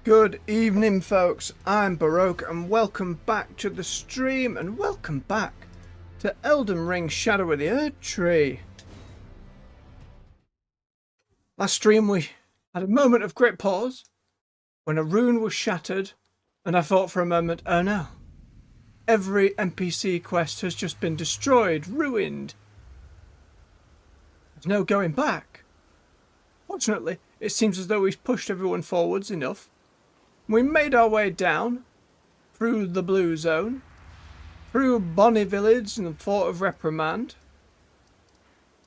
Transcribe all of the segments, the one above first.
Good evening, folks. I'm Baroque, and welcome back to the stream, and welcome back to Elden Ring Shadow of the Erdtree. Last stream we had a moment of great pause when a rune was shattered, and I thought for a moment, oh no, every NPC quest has just been destroyed, ruined. There's no going back. Fortunately, it seems as though we've pushed everyone forwards enough. We made our way down, through the Blue Zone, through Bonnie Village and the Fort of Reprimand.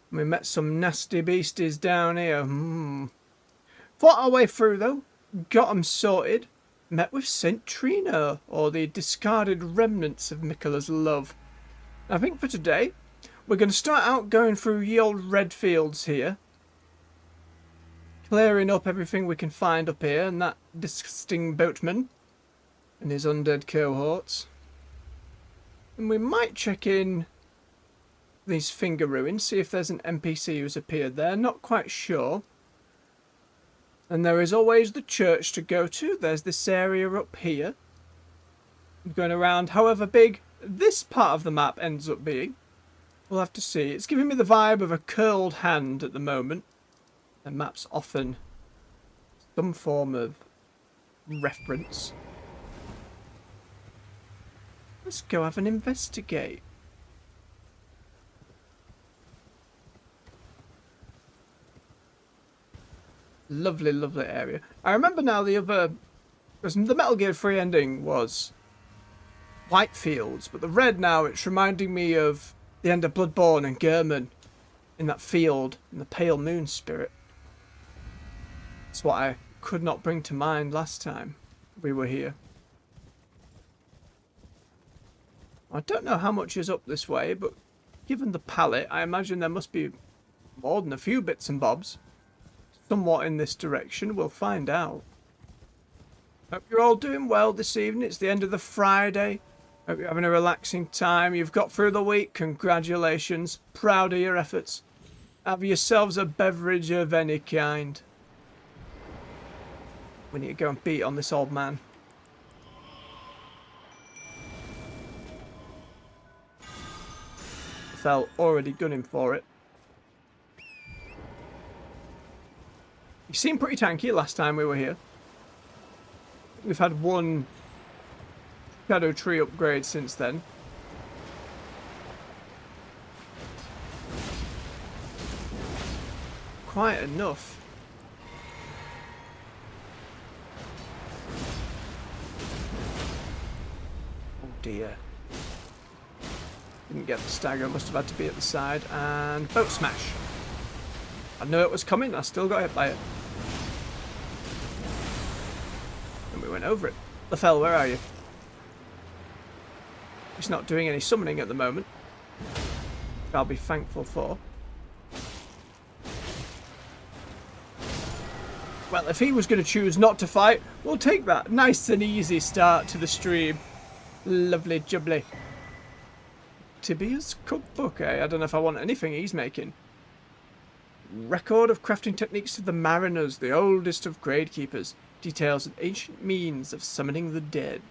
We met some nasty beasties down here. Fought our way through though, got them sorted, met with Saint Trina, or the discarded remnants of Miquella's love. I think for today, we're going to start out going through ye old red fields here. Clearing up everything we can find up here, and that disgusting boatman and his undead cohorts. And we might check in these finger ruins, see if there's an NPC who's appeared there, not quite sure. And there is always the church to go to. There's this area up here. Going around, however big this part of the map ends up being, we'll have to see. It's giving me the vibe of a curled hand at the moment. The map's often some form of reference. Let's go have an investigate. Lovely, lovely area. I remember now the other... because the Metal Gear 3 ending was white fields, but the red now, it's reminding me of the end of Bloodborne and Gehrman in that field, in the pale moon spirit. That's what I could not bring to mind last time we were here. I don't know how much is up this way, but given the palette, I imagine there must be more than a few bits and bobs. Somewhat in this direction, we'll find out. Hope you're all doing well this evening. It's the end of the Friday. Hope you're having a relaxing time. You've got through the week. Congratulations. Proud of your efforts. Have yourselves a beverage of any kind. We need to go and beat on this old man. Fell already gunning for it. He seemed pretty tanky last time we were here. We've had one shadow tree upgrade since then. Quite enough. Dear. Didn't get the stagger, must have had to be at the side. And boat smash. I knew it was coming, I still got hit by it. And we went over it. Lefel, where are you? He's not doing any summoning at the moment. Which I'll be thankful for. Well, if he was going to choose not to fight, we'll take that. Nice and easy start to the stream. Lovely jubbly. Tibia's cookbook, eh? I don't know if I want anything he's making. Record of crafting techniques of the mariners, the oldest of gradekeepers. Details an ancient means of summoning the dead.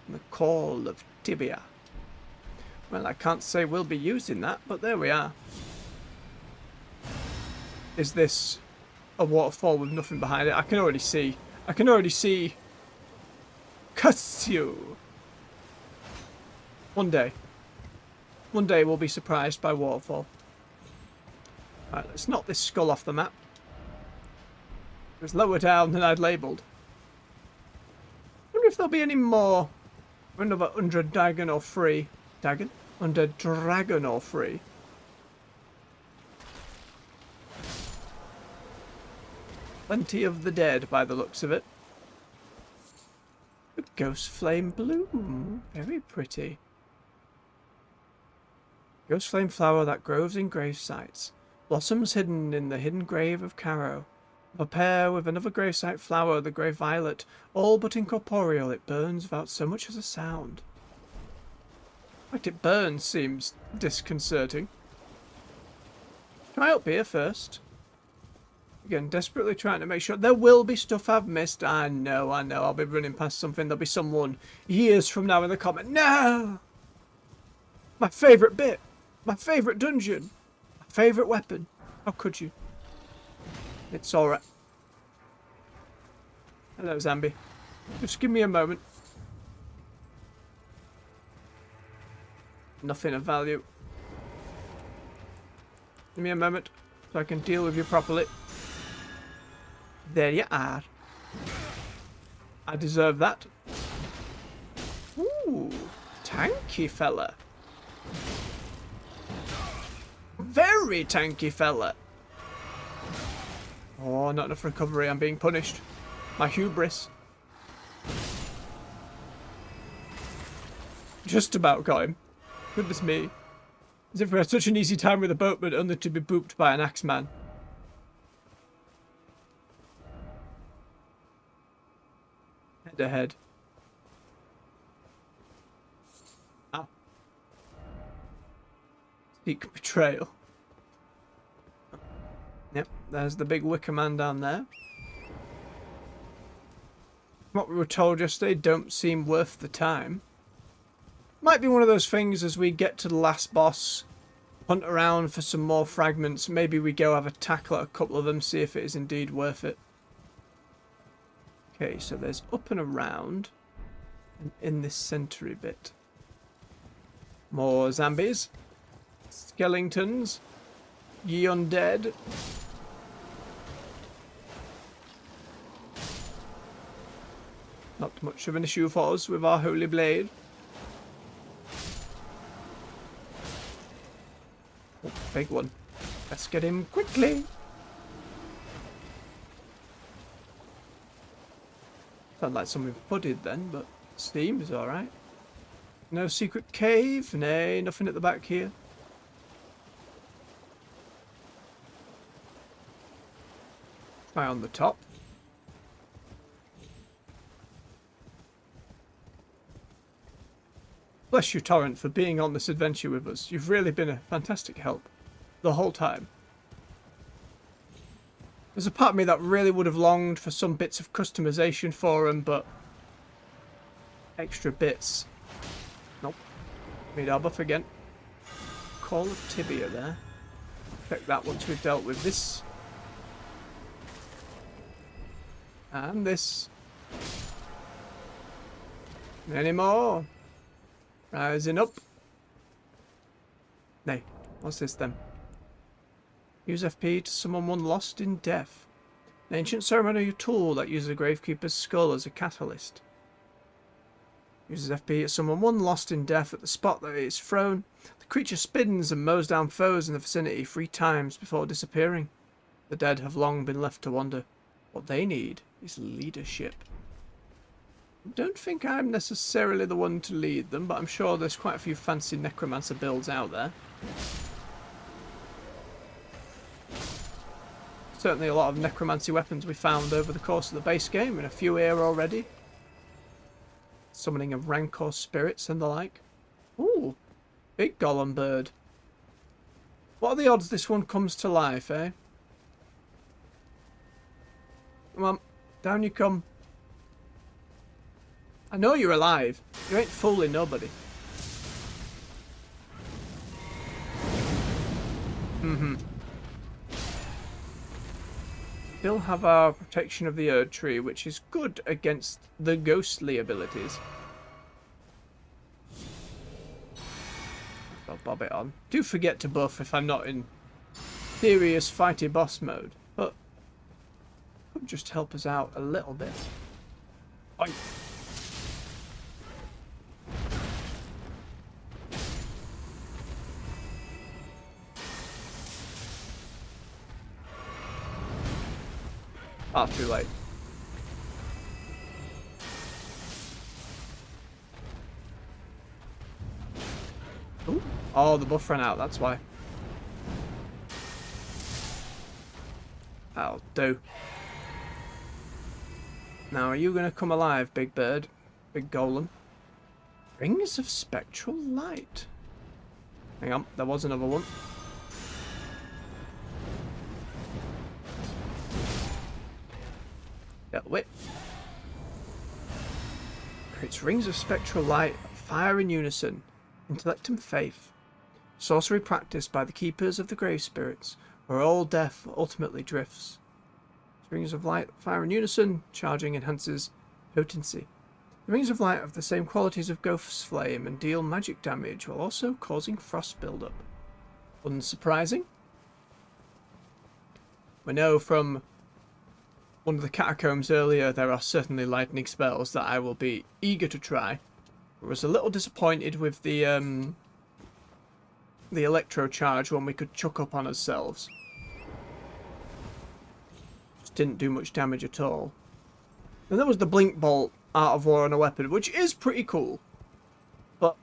And the call of Tibia. Well, I can't say we'll be using that, but there we are. Is this a waterfall with nothing behind it? I can already see. I can already see. Curse you. One day we'll be surprised by waterfall. Right, let's knock this skull off the map. It was lower down than I'd labelled. Wonder if there'll be any more. Another under dragon or free. Dragon? Under dragon or free. Plenty of the dead by the looks of it. A ghost flame bloom. Very pretty. Ghost flame flower that grows in grave sites. Blossoms hidden in the hidden grave of Caro. Of a pair with another gravesite flower, the grey violet. All but incorporeal, it burns without so much as a sound. The fact it burns seems disconcerting. Try up here first. Again, desperately trying to make sure. There will be stuff I've missed. I know. I'll be running past something. There'll be someone years from now in the comment. No! My favourite bit. My favourite dungeon. My favourite weapon. How could you? It's alright. Hello, Zambi. Just give me a moment. Nothing of value. Give me a moment so I can deal with you properly. There you are. I deserve that. Ooh, tanky fella. Very tanky fella. Oh, not enough recovery. I'm being punished. My hubris. Just about got him. Goodness me. As if we had such an easy time with a boatman only to be booped by an axeman. Head ahead. Ah. Seek betrayal. Yep, there's the big wicker man down there. What we were told yesterday don't seem worth the time. Might be one of those things as we get to the last boss, hunt around for some more fragments, maybe we go have a tackle at a couple of them, see if it is indeed worth it. Okay, so there's up and around, and in this century bit. More zombies, skeletons, ye undead. Not much of an issue for us with our holy blade. Oh, big one. Let's get him quickly. Sound like something pudded then, but steam is alright. No secret cave? Nay, nothing at the back here. Try on the top. Bless you, Torrent, for being on this adventure with us. You've really been a fantastic help. The whole time. There's a part of me that really would have longed for some bits of customization for him, but... extra bits. Nope. Made our buff again. Call of Tibia there. Check that once we've dealt with this. And this. Any more? Rising up. Nay, what's this then? Use FP to summon one lost in death. An ancient ceremonial tool that uses a gravekeeper's skull as a catalyst. Uses FP to summon one lost in death at the spot that it is thrown. The creature spins and mows down foes in the vicinity 3 times before disappearing. The dead have long been left to wander. What they need is leadership. I don't think I'm necessarily the one to lead them, but I'm sure there's quite a few fancy necromancer builds out there. Certainly a lot of necromancy weapons we found over the course of the base game, and a few here already. Summoning of rancor spirits and the like. Ooh, big golem bird. What are the odds this one comes to life, eh? Come on, down you come. I know you're alive. You ain't fooling nobody. Still have our protection of the Erdtree, which is good against the ghostly abilities. I'll bob it on. Do forget to buff if I'm not in serious fighty boss mode, but could just help us out a little bit. Oi. Ah, too late. Ooh. Oh, the buff ran out, that's why. That'll do. Now, are you going to come alive, big bird? Big golem? Rings of spectral light. Hang on, there was another one. Dealt with. Creates rings of spectral light, fire in unison, intellect and faith. Sorcery practiced by the keepers of the grave spirits, where all death ultimately drifts. Rings of light, fire in unison, charging enhances potency. The rings of light have the same qualities of Ghost's flame and deal magic damage while also causing frost buildup. Unsurprising. We know from one of the catacombs earlier there are certainly lightning spells that I will be eager to try. I was a little disappointed with the electro charge one we could chuck up on ourselves. Just didn't do much damage at all. And there was the blink bolt Art of War on a weapon, which is pretty cool. But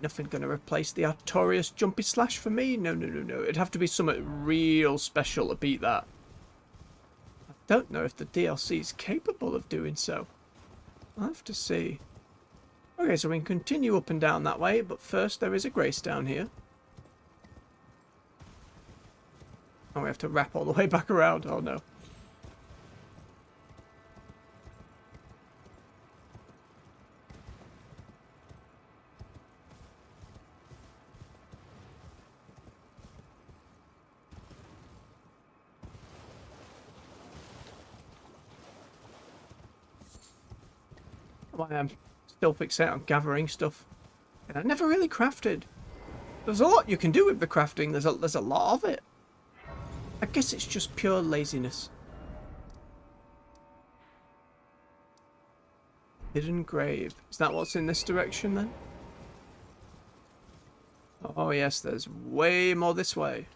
nothing going to replace the Artorias Jumpy Slash for me. No. It'd have to be something real special to beat that. I don't know if the DLC is capable of doing so. I'll have to see. Okay, so we can continue up and down that way, but first there is a grace down here. And we have to wrap all the way back around. Oh no. I'm still fixated on gathering stuff. And I never really crafted. There's a lot you can do with the crafting. There's a lot of it. I guess it's just pure laziness. Hidden grave. Is that what's in this direction then? Oh yes, there's way more this way.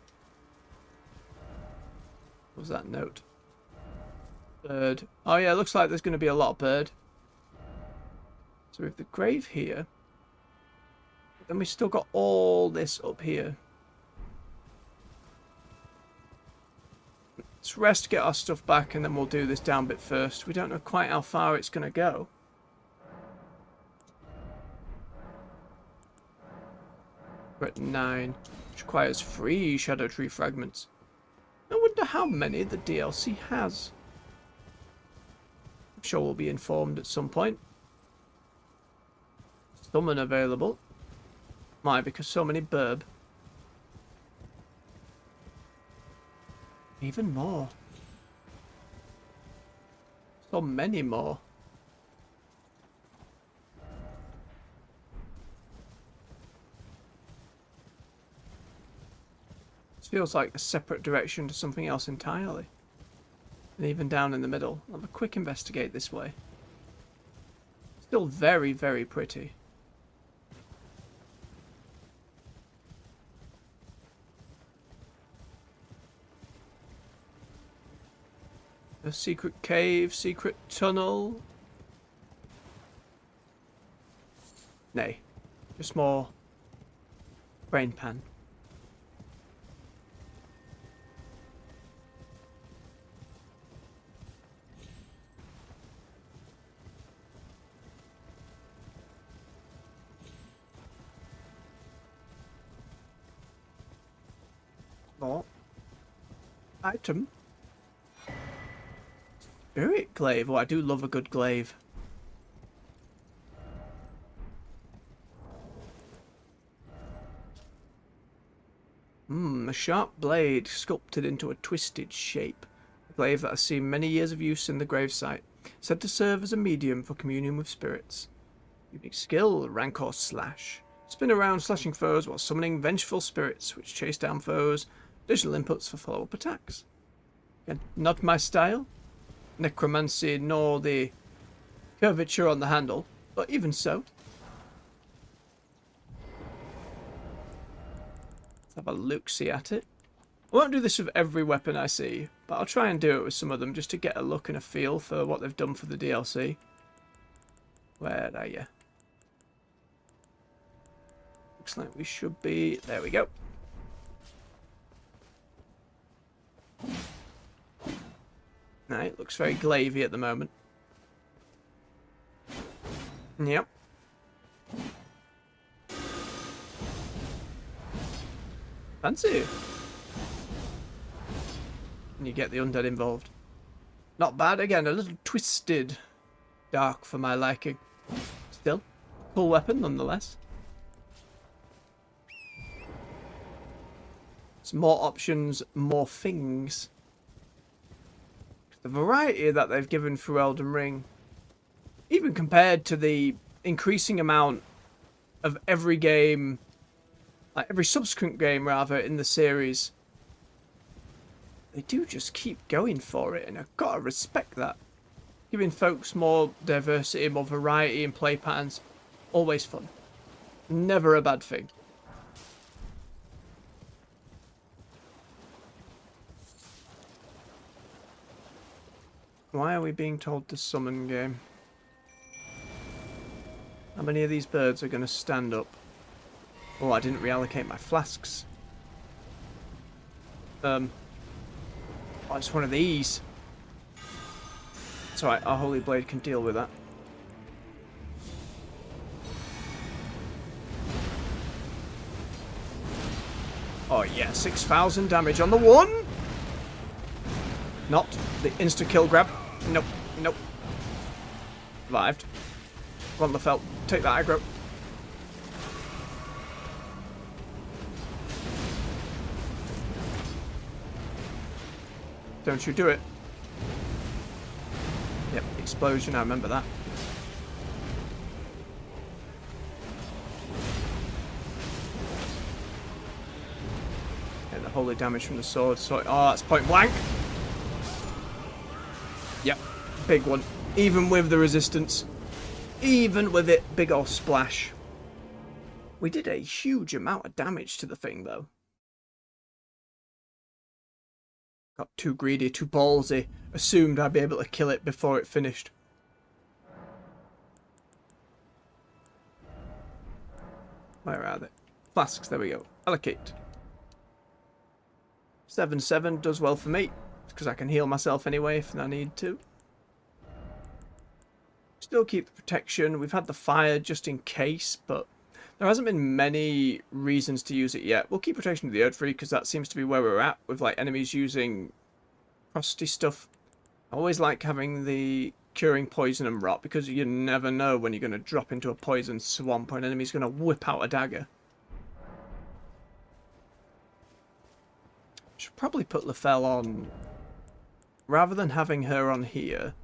What was that note? Bird. Oh yeah, looks like there's going to be a lot of bird. So we have the grave here. Then we still got all this up here. Let's rest, get our stuff back, and then we'll do this down bit first. We don't know quite how far it's going to go. We're at 9, which requires 3 Shadow Tree fragments. I wonder how many the DLC has. I'm sure we'll be informed at some point. Summon available. Why? Because so many burb. Even more. So many more. This feels like a separate direction to something else entirely. And even down in the middle. I'll have a quick investigate this way. Still very, very pretty. A secret cave, secret tunnel. Nay, just more brain pan. More item. Spirit glaive. Oh, I do love a good glaive. A sharp blade sculpted into a twisted shape. A glaive that has seen many years of use in the gravesite. Said to serve as a medium for communion with spirits. Unique skill, Rancor Slash. Spin around slashing foes while summoning vengeful spirits which chase down foes. Additional inputs for follow-up attacks. Again, not my style. Necromancy nor the curvature on the handle, but even so. Let's have a look-see at it. I won't do this with every weapon I see, but I'll try and do it with some of them just to get a look and a feel for what they've done for the DLC. Where are you? Looks like we should be... There we go. Right, looks very glavey at the moment. Yep. Fancy. And you get the undead involved. Not bad. Again, a little twisted. Dark for my liking. Still, cool weapon nonetheless. Some more options, more things. The variety that they've given through Elden Ring, even compared to the increasing amount of every game, like every subsequent game rather, in the series, they do just keep going for it, and I've got to respect that. Giving folks more diversity, more variety in play patterns, always fun. Never a bad thing. Why are we being told to summon game? How many of these birds are going to stand up? Oh, I didn't reallocate my flasks. Oh, it's one of these. It's alright, our Holy Blade can deal with that. Oh yeah, 6,000 damage on the one! Not the insta-kill grab. Nope, nope. Survived. Come on, Lefelt, take that aggro. Don't you do it. Yep, explosion, I remember that. Get the holy damage from the sword. So, oh, that's point blank. Yep, big one. Even with the resistance. Even with it, big ol' splash. We did a huge amount of damage to the thing, though. Got too greedy, too ballsy. Assumed I'd be able to kill it before it finished. Where are they? Flasks, there we go. Allocate. 7/7 does well for me. Because I can heal myself anyway if I need to. Still keep the protection. We've had the fire just in case, but there hasn't been many reasons to use it yet. We'll keep protection to the Erdtree because that seems to be where we're at with like enemies using frosty stuff. I always like having the curing poison and rot because you never know when you're going to drop into a poison swamp or an enemy's going to whip out a dagger. Should probably put Lefel on rather than having her on here.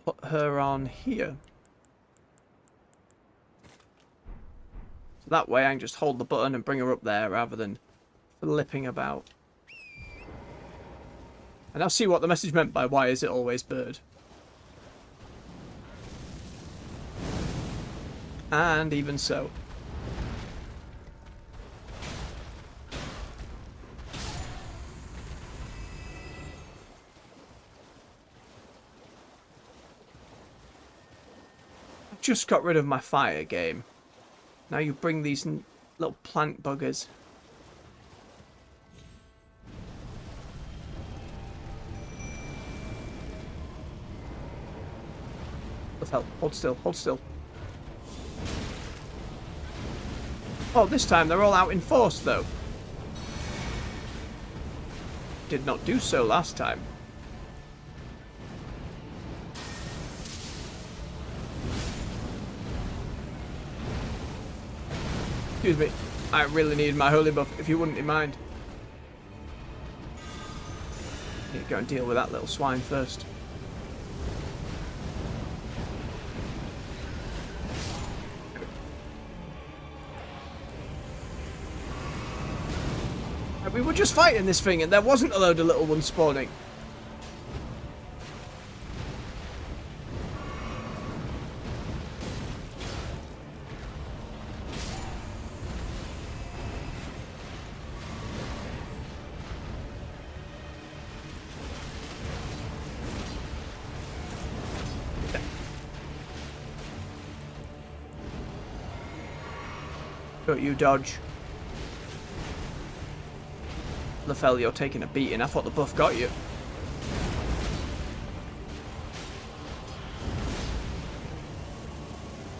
Put her on here. So that way I can just hold the button and bring her up there rather than flipping about. And I'll see what the message meant by why is it always bird. And even so. Just got rid of my fire game. Now you bring these little plant buggers. With help. Hold still, hold still. Oh, this time they're all out in force though. Did not do so last time. Excuse me, I really need my holy buff, if you wouldn't mind. Need to go and deal with that little swine first. And we were just fighting this thing and there wasn't a load of little ones spawning. Don't you dodge. Lefel, you're taking a beating. I thought the buff got you.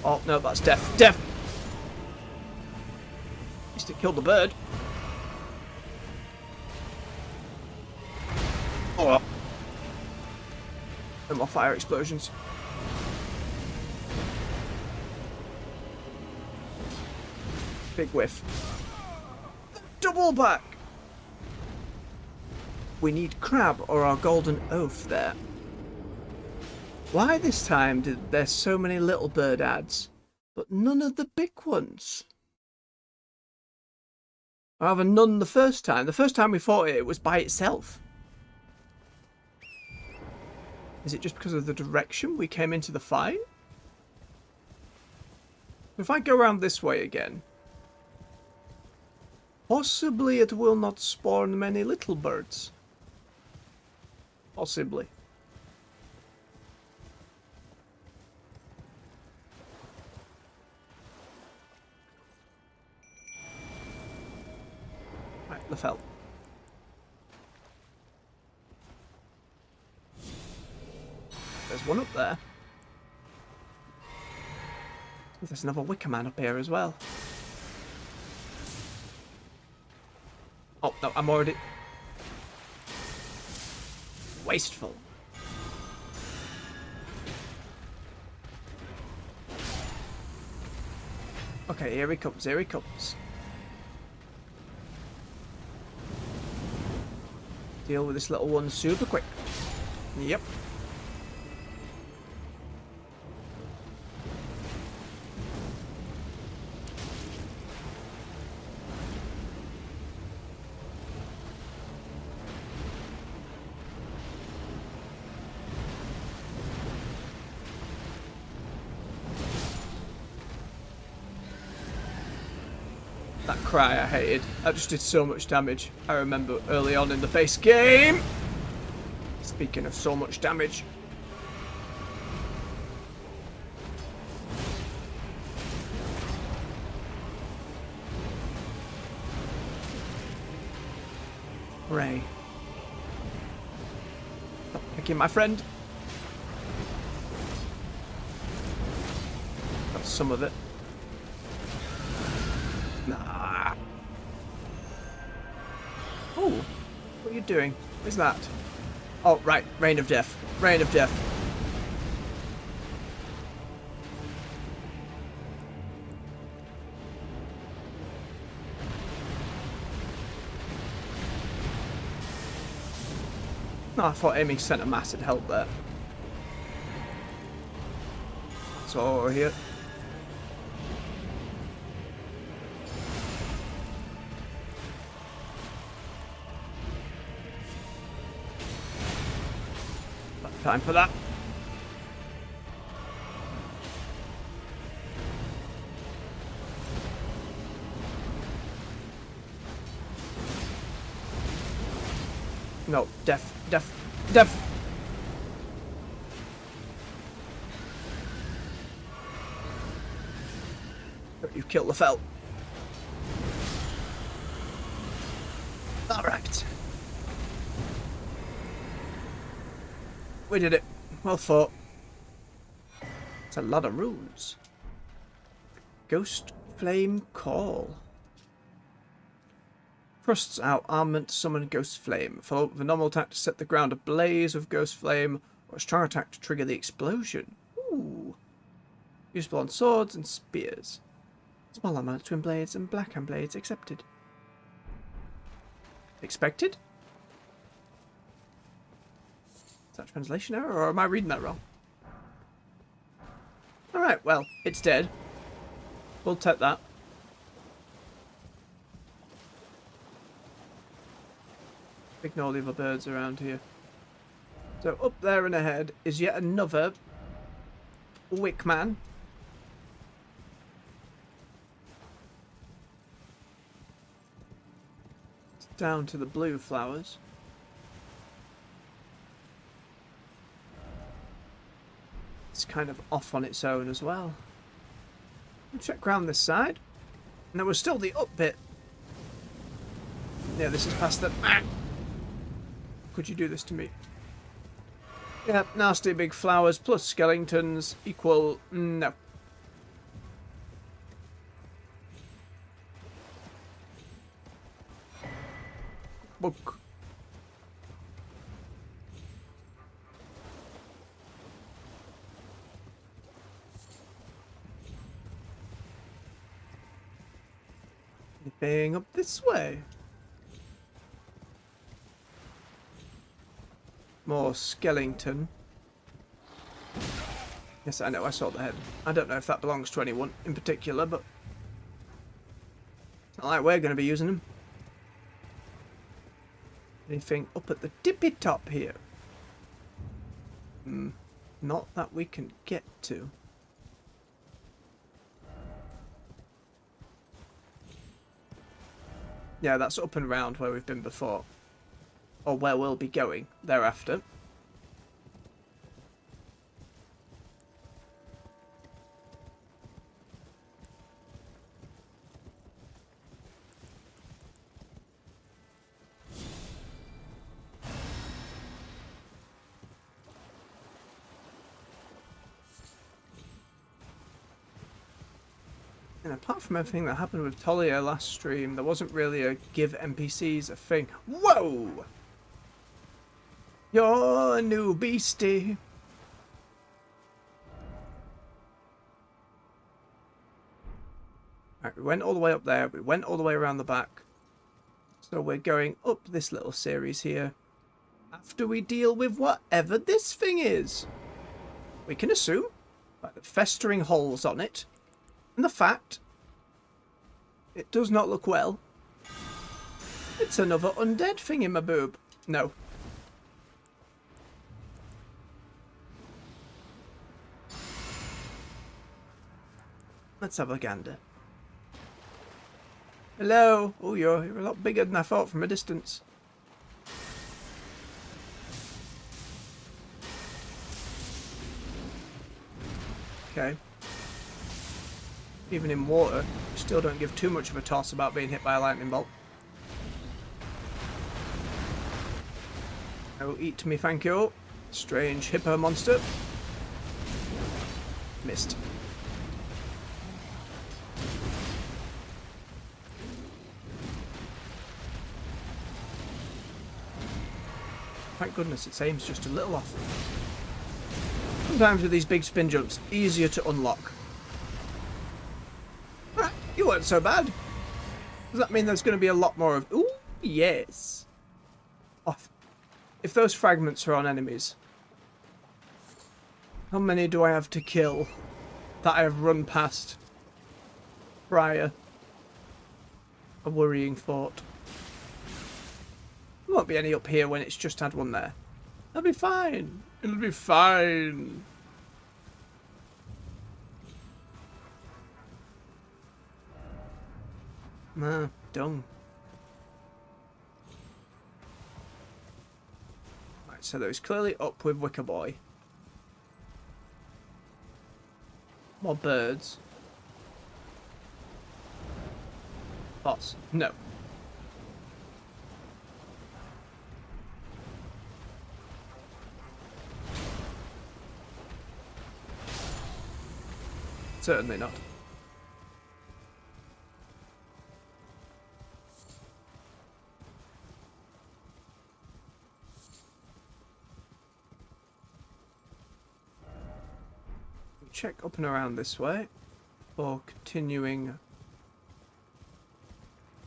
Oh, no, that's death. Death! At least it killed the bird. No more fire explosions. Big whiff. Double back! We need crab or our golden oath there. Why this time did there so many little bird ads, but none of the big ones? Rather none the first time. The first time we fought it, it was by itself. Is it just because of the direction we came into the fight? If I go around this way again, possibly it will not spawn many little birds. Possibly. Right, Lefel. There's one up there. There's another Wicker Man up here as well. Oh, no, I'm already... wasteful. Okay, here he comes, here he comes. Deal with this little one super quick. Yep. That cry I hated. That just did so much damage. I remember early on in the base game. Speaking of so much damage. Ray. Stop picking my friend. Got some of it. Nah. Oh, what are you doing? What is that? Oh, right. Rain of Death. Rain of Death. No, I thought aiming centre mass had helped there. So over here. Time for that. No, death. You killed Lefel. Alright. We did it. Well fought. It's a lot of runes. Ghost Flame Call. Thrusts out armament to summon Ghost Flame. Follow up with a normal attack to set the ground ablaze with Ghost Flame, or a strong attack to trigger the explosion. Ooh. Useful on swords and spears. Small armor, twin blades, and black hand blades accepted. Expected? Is that a translation error, or am I reading that wrong? Alright, well, it's dead. We'll take that. Ignore the other birds around here. So up there and ahead is yet another Wickman. It's down to the blue flowers. It's kind of off on its own as well. We'll check round this side. And there was still the up bit. Yeah, this is past the... Ah! Could you do this to me? Yeah, nasty big flowers plus skeletons equal... no. Book. Anything up this way? More skeleton. Yes, I know, I saw the head. I don't know if that belongs to anyone in particular, but it's not like we're going to be using them. Anything up at the tippy top here? Not that we can get to. Yeah, that's up and round where we've been before. Or where we'll be going thereafter. And apart from everything that happened with Talia last stream, there wasn't really a give NPCs a thing. Whoa! You're a new beastie. Right, we went all the way up there. We went all the way around the back. So we're going up this little series here. After we deal with whatever this thing is. We can assume by the festering holes on it. And the fact it does not look well. It's another undead thing in my boob. No. Let's have a gander. Hello. Oh, you're a lot bigger than I thought from a distance. Okay. Even in water, you still don't give too much of a toss about being hit by a lightning bolt. Oh, eat me, thank you. Strange hippo monster. Missed. Thank goodness its aim's just a little off. Sometimes with these big spin jumps, easier to unlock. You weren't so bad. Does that mean there's going to be a lot more of... Ooh, yes. Off. If those fragments are on enemies, how many do I have to kill that I have run past prior? A worrying thought. There won't be any up here when it's just had one there. That'll be fine. It'll be fine. Nah, dung. Right, so there's clearly up with Wicker Boy. More birds. Boss. No. Certainly not. Check up and around this way, or continuing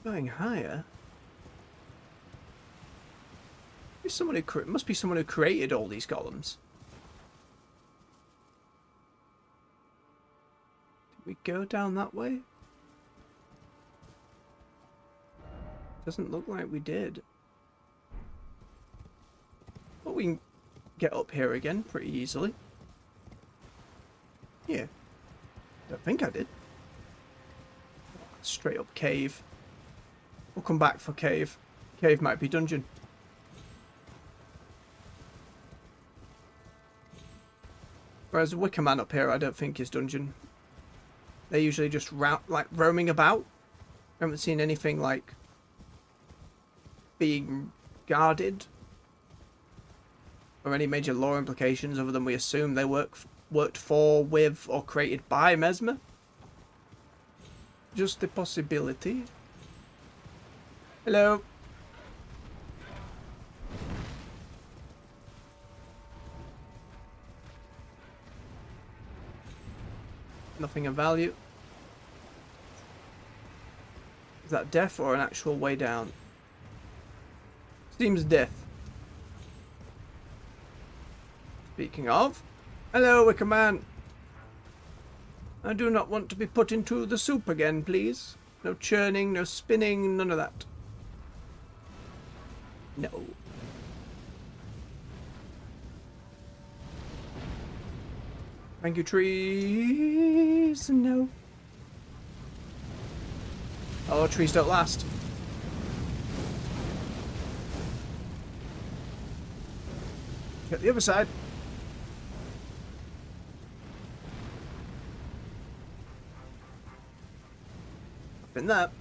going higher. Must be someone who created all these golems. Did we go down that way? Doesn't look like we did. But we can get up here again pretty easily. Yeah. Don't think I did. Straight up cave. We'll come back for cave. Cave might be dungeon. Whereas the Wicker Man up here I don't think is dungeon. They're usually just roaming about. I haven't seen anything like being guarded. Or any major lore implications other than we assume they worked for, with, or created by Mesmer. Just the possibility. Hello. Nothing of value. Is that death or an actual way down? Seems death. Speaking of, hello, Wicker Man. I do not want to be put into the soup again, please. No churning, no spinning, none of that. No. Thank you, trees. No. Oh, trees don't last. Get the other side. Up in that.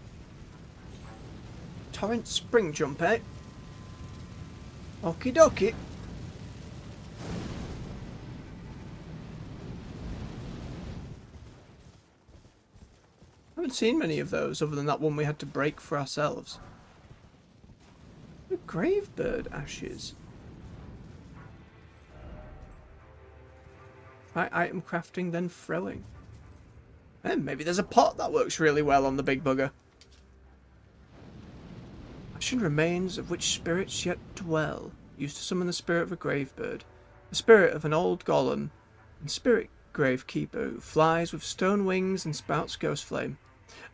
Torrent spring jump, eh? Okie dokie. I haven't seen many of those other than that one we had to break for ourselves. The gravebird ashes. Try item crafting, then throwing. And maybe there's a pot that works really well on the big bugger. Ashen remains of which spirits yet dwell. Used to summon the spirit of a gravebird. The spirit of an old golem. And spirit gravekeeper who flies with stone wings and spouts ghost flame.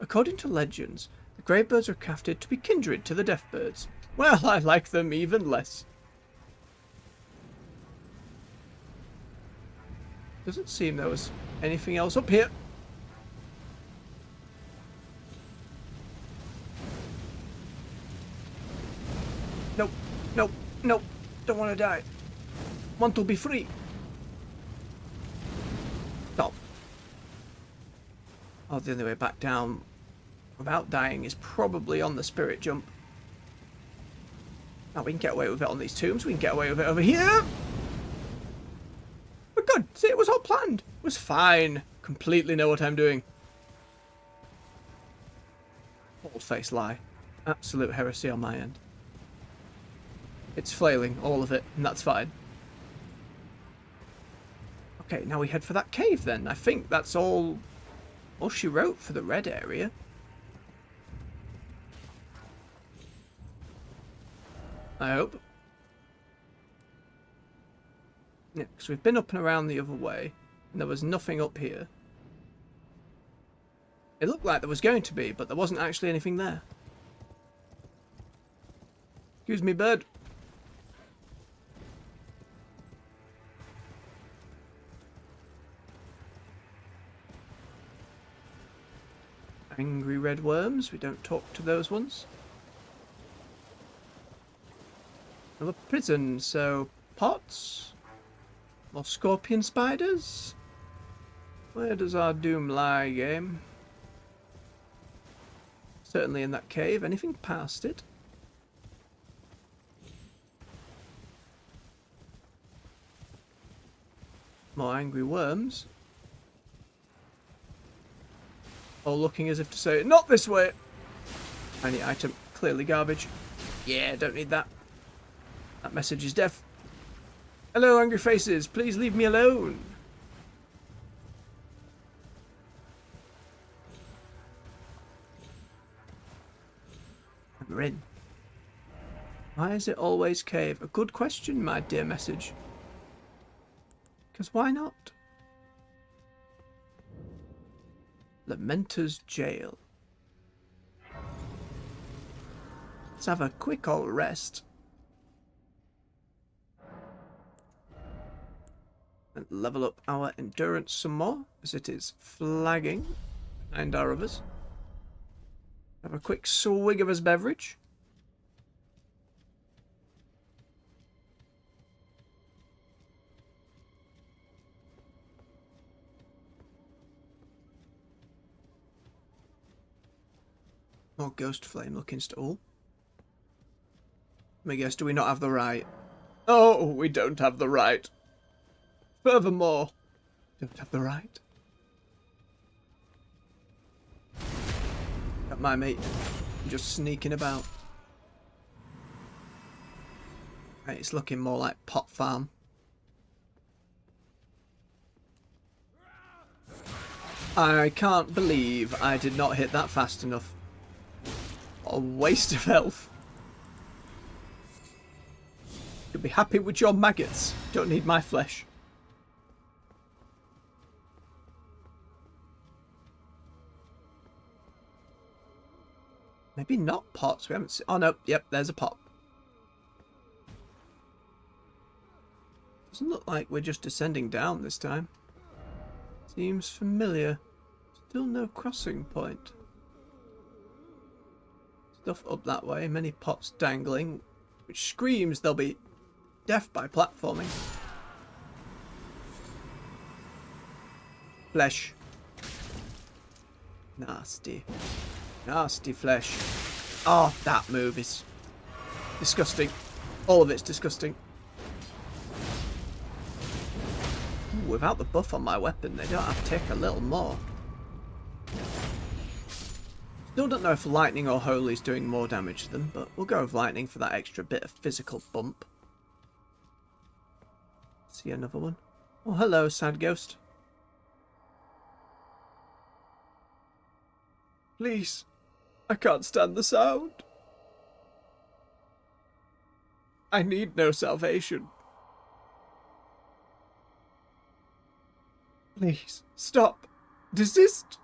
According to legends, the gravebirds are crafted to be kindred to the deathbirds. Well, I like them even less. Doesn't seem there was anything else up here. Nope, nope, nope. Don't want to die. Want to be free. Stop. Oh, the only way back down without dying is probably on the spirit jump. Now we can get away with it on these tombs. We can get away with it over here. We're good. See, it was all planned. It was fine. Completely know what I'm doing. Bald-faced lie. Absolute heresy on my end. It's flailing, all of it, and that's fine. Okay, now we head for that cave then. I think that's all she wrote for the red area. I hope. Yeah, because we've been up and around the other way, and there was nothing up here. It looked like there was going to be, but there wasn't actually anything there. Excuse me, bird. Angry red worms. We don't talk to those ones. Another prison, so pots. More scorpion spiders. Where does our doom lie, game? Certainly in that cave. Anything past it? More angry worms. All looking as if to say, not this way! Tiny item, clearly garbage. Yeah, don't need that. That message is deaf. Hello, angry faces, please leave me alone. I'm in. Why is it always cave? A good question, my dear message. Because why not? Lamenter's Jail. Let's have a quick old rest. And level up our endurance some more, as it is flagging behind our others. Have a quick swig of his beverage. More ghost flame looking stall. Let me guess, do we not have the right? Oh, we don't have the right. Furthermore, don't have the right. Got my mate just sneaking about. Right, it's looking more like pot farm. I can't believe I did not hit that fast enough. What a waste of health. You'll be happy with your maggots. Don't need my flesh. Maybe not pots. We haven't seen... Oh, no. Yep, there's a pot. Doesn't look like we're just descending down this time. Seems familiar. Still no crossing point. Stuff up that way. Many pots dangling. Which screams they'll be deaf by platforming. Flesh. Nasty. Nasty flesh. Oh, that move is disgusting. All of it's disgusting. Ooh, without the buff on my weapon, they don't have to take a little more. Still don't know if lightning or holy is doing more damage to them, but we'll go with lightning for that extra bit of physical bump. See another one. Oh, hello, sad ghost. Please. I can't stand the sound. I need no salvation. Please, stop. Desist.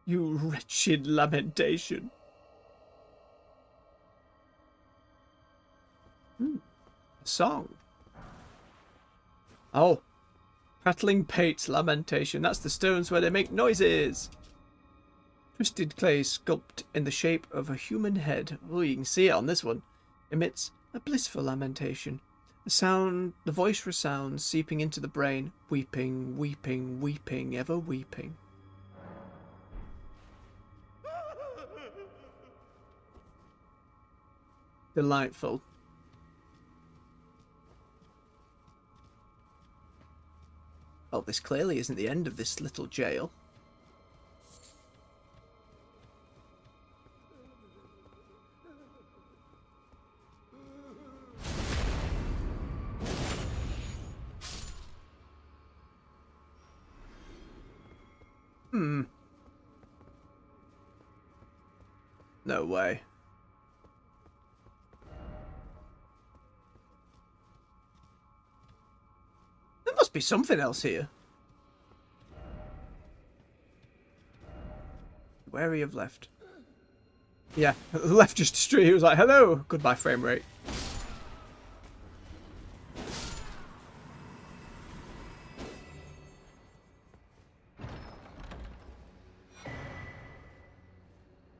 You wretched lamentation. A song. Oh. Prattling Pate's lamentation. That's the stones where they make noises. Twisted clay sculpted in the shape of a human head. Oh, you can see it on this one. Emits a blissful lamentation. The voice resounds, seeping into the brain. Weeping, weeping, weeping, ever weeping. Delightful. Well, this clearly isn't the end of this little jail. No way. There must be something else here. Wary of left. Yeah, left just straight. He was like, hello, goodbye frame rate.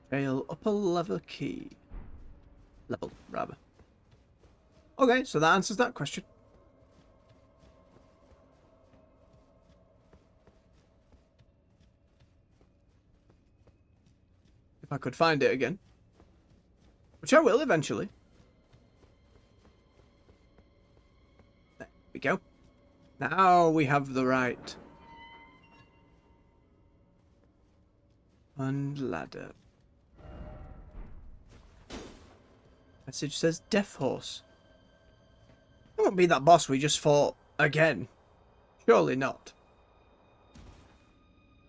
Bayle upper level key. Level, rather. Okay, so that answers that question. If I could find it again. Which I will eventually. There we go. Now we have the right. And ladder. Message says Death Horse. It won't be that boss we just fought again. Surely not.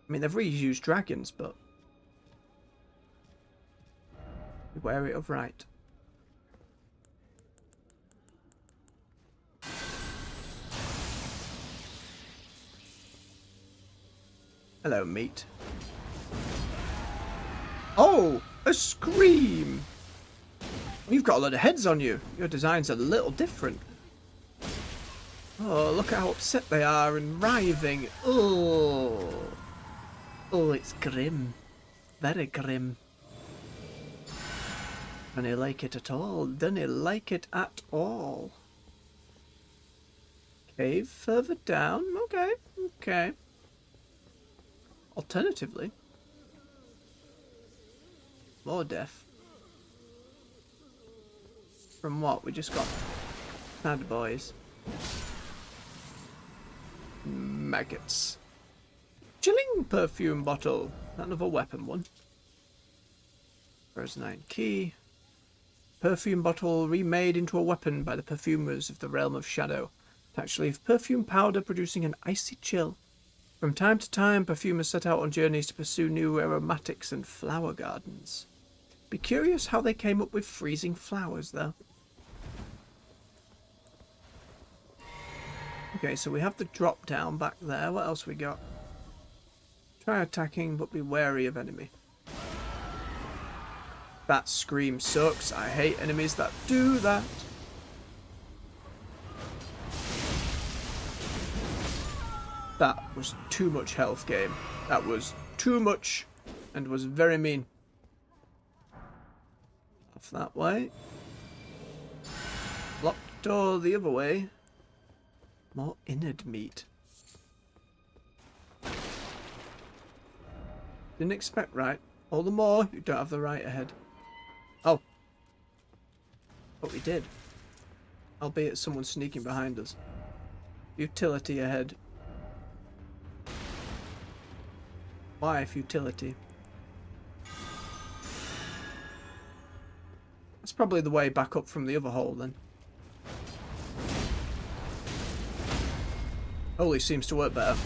I mean, they've reused dragons, but... be wary of right. Hello, meat. Oh! A scream! You've got a lot of heads on you. Your design's a little different. Oh, look at how upset they are and writhing. Oh. Oh, it's grim. Very grim. Don't he like it at all? Don't he like it at all? Cave further down? Okay, okay. Alternatively. More death. From what? We just got bad boys. Maggots. Chilling perfume bottle. Another weapon one. Where's 9 key? Perfume bottle remade into a weapon by the perfumers of the realm of shadow. Actually, perfume powder producing an icy chill. From time to time, perfumers set out on journeys to pursue new aromatics and flower gardens. Be curious how they came up with freezing flowers, though. Okay, so we have the drop down back there. What else we got? Try attacking, but be wary of enemy. That scream sucks. I hate enemies that do that. That was too much health, game. That was too much and was very mean. Off that way. Locked door the other way. More innard meat. Didn't expect right. All the more, you don't have the right ahead. Oh. But we did. Albeit someone sneaking behind us. Futility ahead. Why futility? That's probably the way back up from the other hole then. Holy seems to work better.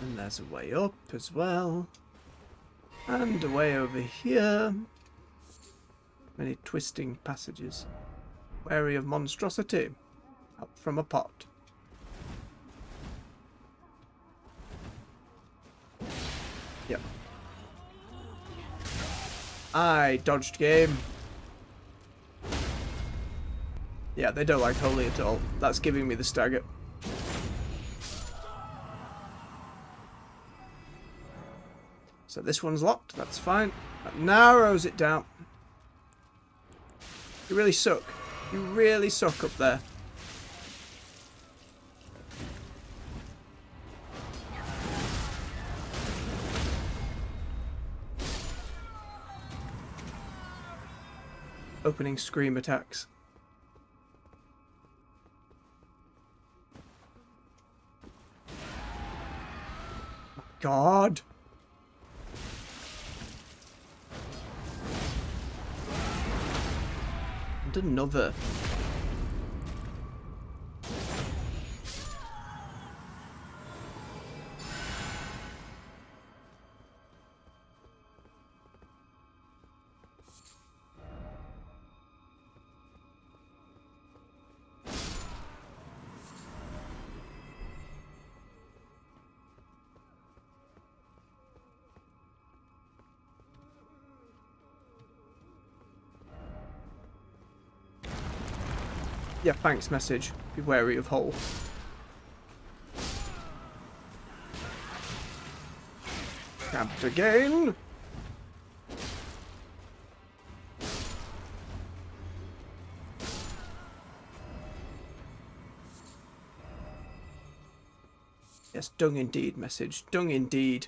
And there's a way up as well. And a way over here. Many twisting passages. Wary of monstrosity. Up from a pot. Yep. I dodged game. Yeah, they don't like holy at all. That's giving me the stagger. So this one's locked. That's fine. That narrows it down. You really suck. You really suck up there. Opening scream attacks. God. And another. Yeah, thanks message. Be wary of hole. Camped again. Yes, dung indeed message. Dung indeed.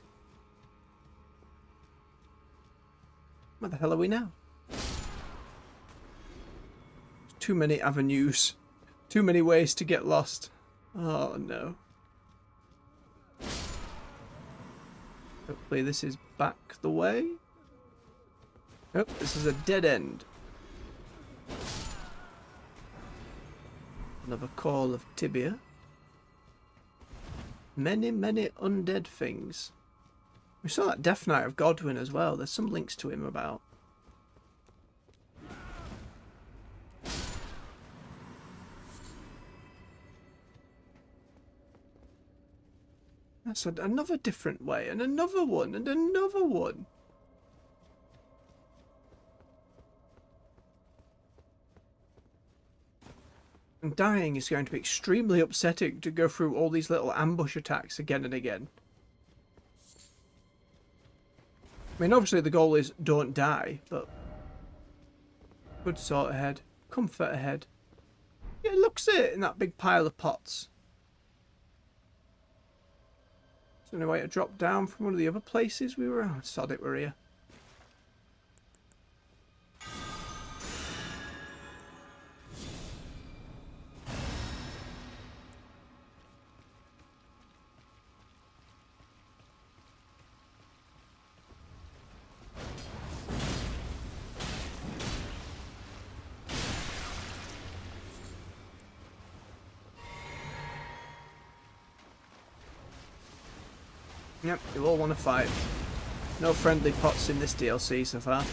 Where the hell are we now? Too many avenues. Too many ways to get lost. Oh no. Hopefully this is back the way. Oh, this is a dead end. Another call of tibia. Many, many undead things. We saw that Death Knight of Godwin as well. There's some links to him about. That's another different way, and another one, and another one. And dying is going to be extremely upsetting to go through all these little ambush attacks again and again. I mean, obviously the goal is don't die, but good sort ahead, comfort ahead. Yeah, looks it in that big pile of pots. Is there any way to drop down from one of the other places we were? Oh, sod it, we're here. Yep, you all want to fight. No friendly pots in this DLC so far.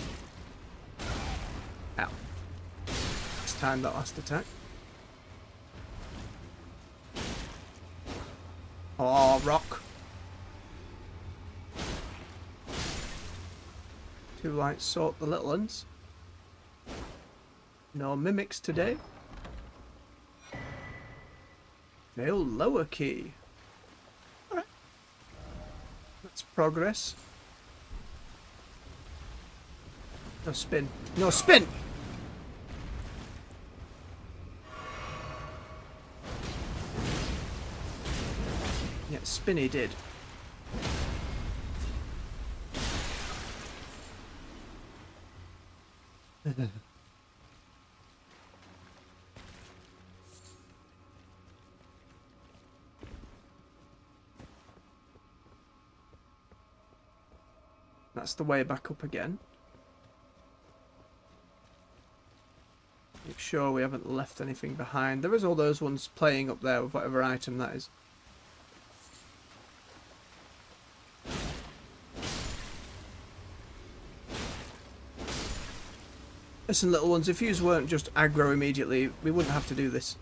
Ow. It's time that last attack. Oh, rock. Too light sort the little ones. No mimics today. Bayle lower key. Alright. That's progress. No spin. No spin! Yeah, spin he did. That's the way back up again. Make sure we haven't left anything behind. There is all those ones playing up there with whatever item that is. Listen, little ones, if yous weren't just aggro immediately, we wouldn't have to do this.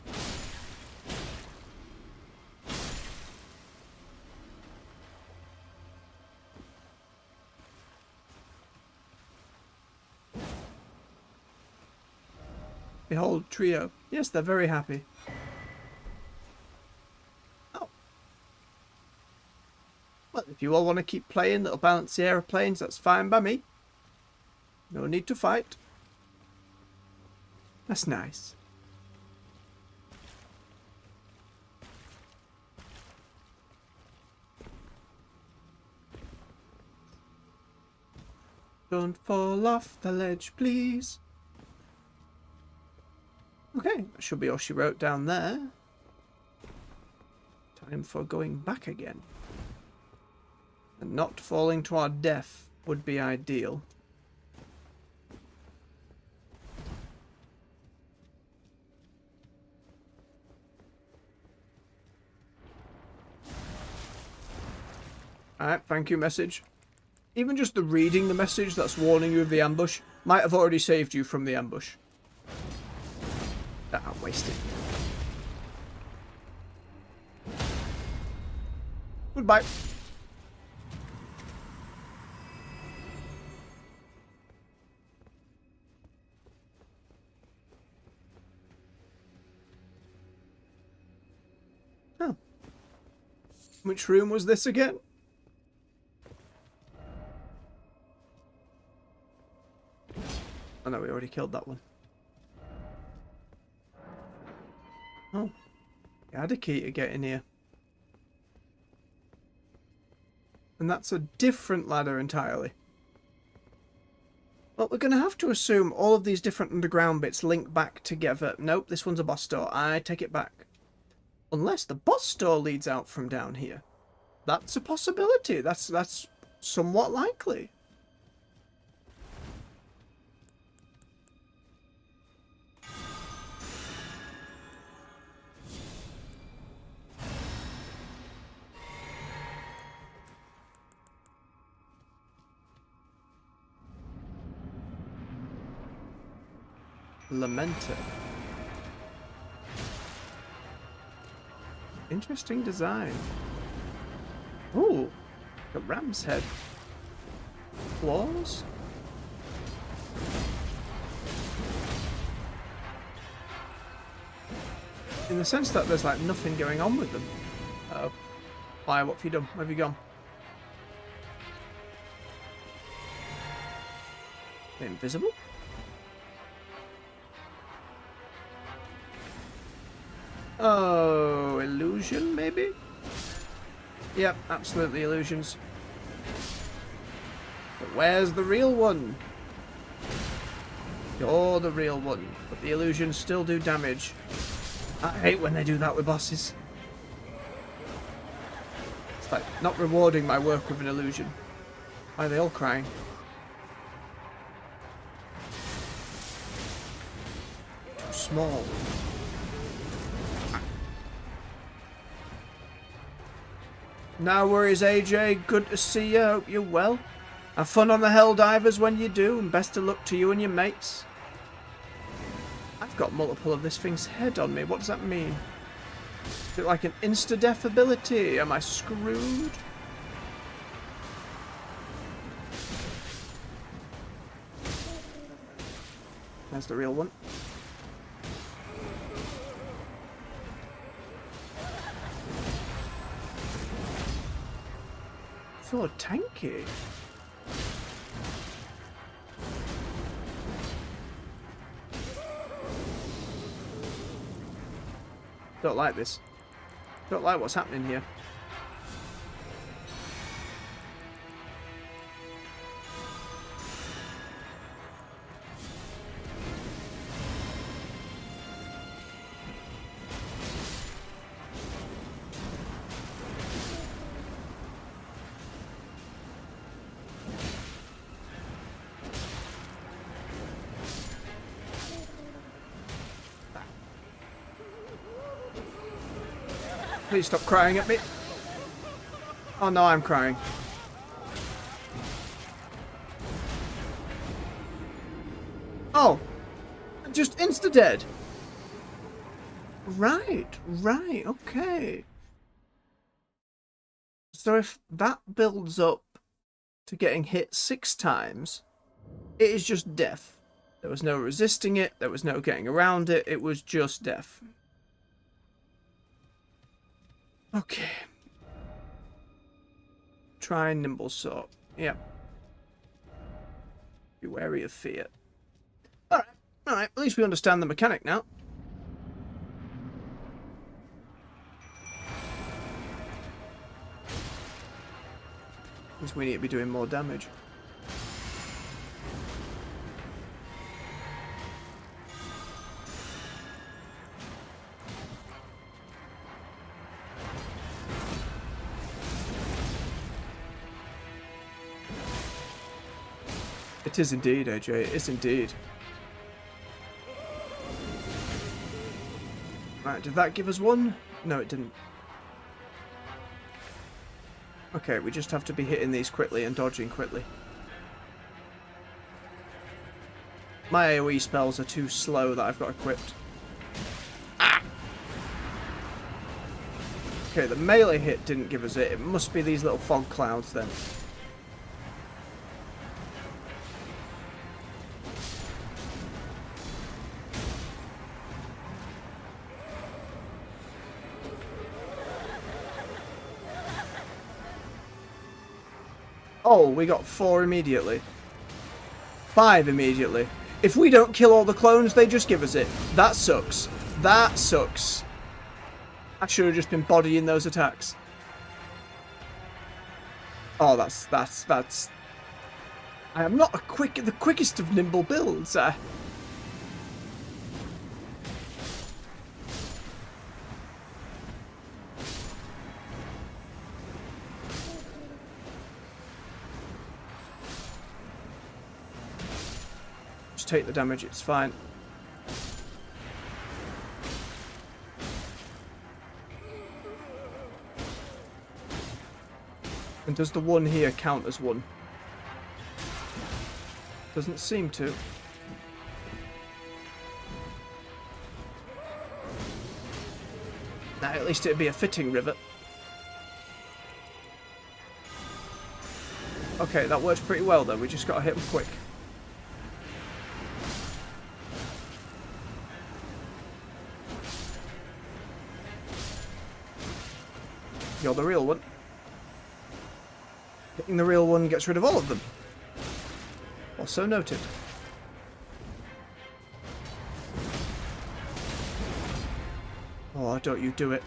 Behold, trio. Yes, they're very happy. Oh. Well, if you all want to keep playing little bouncy aeroplanes, that's fine by me. No need to fight. That's nice. Don't fall off the ledge, please. Okay, that should be all she wrote down there. Time for going back again. And not falling to our death would be ideal. Alright, thank you message. Even just the reading the message that's warning you of the ambush might have already saved you from the ambush. Ah, wasted. Goodbye. Oh. Which room was this again? Oh no, we already killed that one. Oh. I had a key to get in here. And that's a different ladder entirely. Well, we're going to have to assume all of these different underground bits link back together. Nope, this one's a boss door. I take it back. Unless the boss door leads out from down here. That's a possibility. That's somewhat likely. Lamenter. Interesting design. Ooh, a ram's head. Claws? In the sense that there's like nothing going on with them. Uh-oh. Why, what have you done? Where have you gone? Invisible? Oh, illusion, maybe? Yep, absolutely illusions. But where's the real one? You're the real one, but the illusions still do damage. I hate when they do that with bosses. It's like not rewarding my work with an illusion. Why are they all crying? Too small. No worries, AJ. Good to see you. Hope you're well. Have fun on the Helldivers when you do, and best of luck to you and your mates. I've got multiple of this thing's head on me. What does that mean? Is it like an insta-death ability? Am I screwed? There's the real one. So tanky. Don't like this. Don't like what's happening here. Please stop crying at me. Oh no, I'm crying. Oh, just insta-dead. Right, okay. So if that builds up to getting hit 6 times, it is just death. There was no resisting it, there was no getting around it, it was just death. Okay. Try nimble sort. Yep. Be wary of fear. Alright, at least we understand the mechanic now. Means we need to be doing more damage. It is indeed, AJ. It is indeed. Right, did that give us one? No, it didn't. Okay, we just have to be hitting these quickly and dodging quickly. My AoE spells are too slow that I've got equipped. Ah! Okay, the melee hit didn't give us it. It must be these little fog clouds then. Oh, we got 4 immediately. 5 immediately. If we don't kill all the clones, they just give us it. That sucks. That sucks. I should have just been bodying those attacks. Oh, that's... I am not the quickest of nimble builds. Take the damage, it's fine. And does the one here count as one? Doesn't seem to. Nah, at least it'd be a fitting rivet. Okay, that works pretty well though, we just gotta hit them quick. You're the real one. Hitting the real one gets rid of all of them. Also noted. Oh, don't you do it.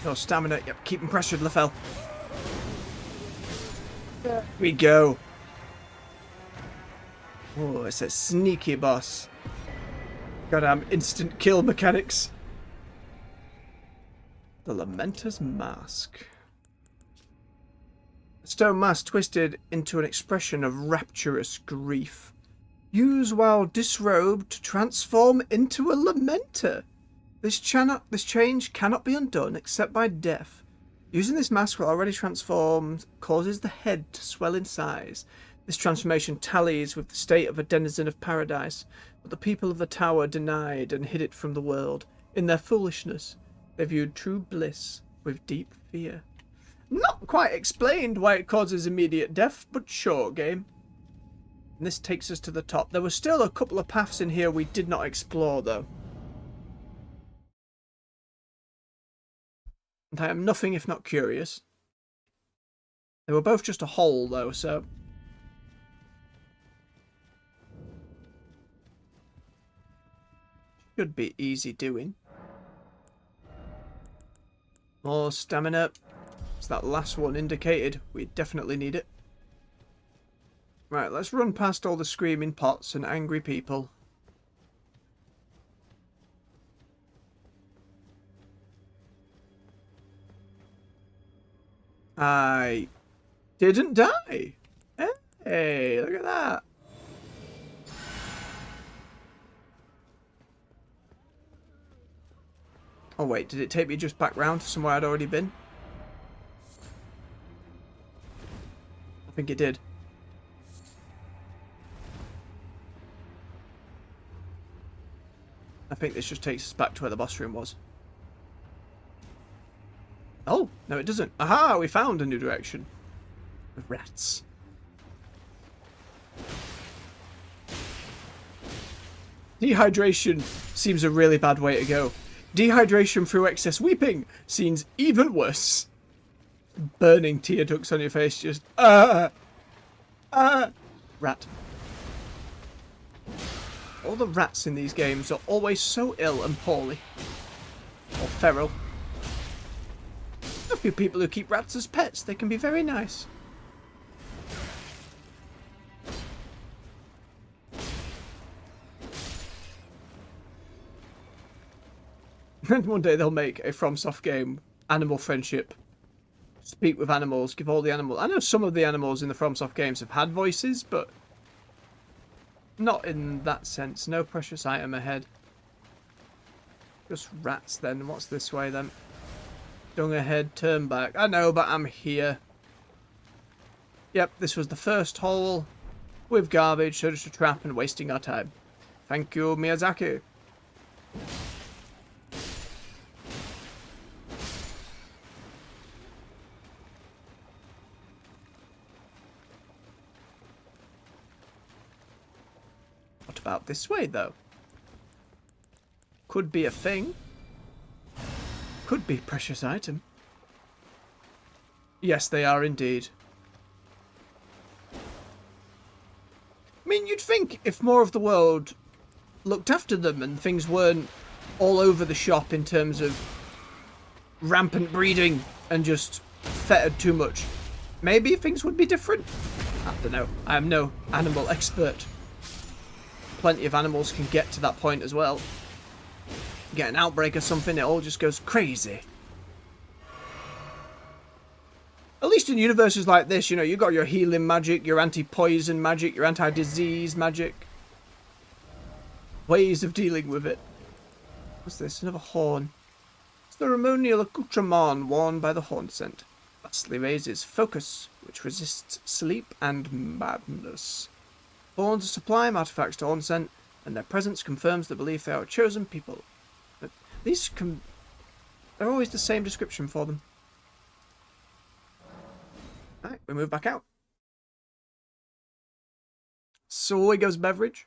No stamina. Yep, keep him pressured, Lefel. There we go. Oh, it's a sneaky boss. Goddamn instant kill mechanics. The Lamenter's Mask. A stone mask twisted into an expression of rapturous grief. Use while disrobed to transform into a lamenter. This change cannot be undone except by death. Using this mask while already transformed causes the head to swell in size. This transformation tallies with the state of a denizen of paradise, but the people of the tower denied and hid it from the world. In their foolishness, they viewed true bliss with deep fear. Not quite explained why it causes immediate death, but sure, game. And this takes us to the top. There were still a couple of paths in here we did not explore, though. And I am nothing if not curious. They were both just a hole, though, so... should be easy doing. More stamina. As that last one indicated, we definitely need it. Right, let's run past all the screaming pots and angry people. I didn't die. Hey, look at that. Oh wait, did it take me just back round to somewhere I'd already been? I think it did. I think this just takes us back to where the boss room was. Oh, no it doesn't. Aha, we found a new direction. The rats. Dehydration seems a really bad way to go. Dehydration through excess weeping seems even worse. Burning tear ducts on your face, just rat. All the rats in these games are always so ill and poorly. Or feral. A few people who keep rats as pets, they can be very nice. And one day they'll make a FromSoft game, Animal Friendship. Speak with animals, give all the animals... I know some of the animals in the FromSoft games have had voices, but... not in that sense. No precious item ahead. Just rats then. What's this way then? Dung ahead, turn back. I know, but I'm here. Yep, this was the first hole with garbage, so just a trap and wasting our time. Thank you, Miyazaki. What about this way, though? Could be a thing. Could be precious item. Yes, they are indeed. I mean, you'd think if more of the world looked after them and things weren't all over the shop in terms of rampant breeding and just fettered too much, maybe things would be different. I don't know. I am no animal expert. Plenty of animals can get to that point as well. Get an outbreak or something, it all just goes crazy. At least in universes like this, you know, you got your healing magic, your anti-poison magic, your anti-disease magic. Ways of dealing with it. What's this? Another horn. It's the ceremonial accoutrement worn by the horn scent. Lastly raises focus, which resists sleep and madness. Horns are sublime artifacts to horn scent, and their presence confirms the belief they are a chosen people. But these they're always the same description for them. Alright, we move back out. So away goes beverage.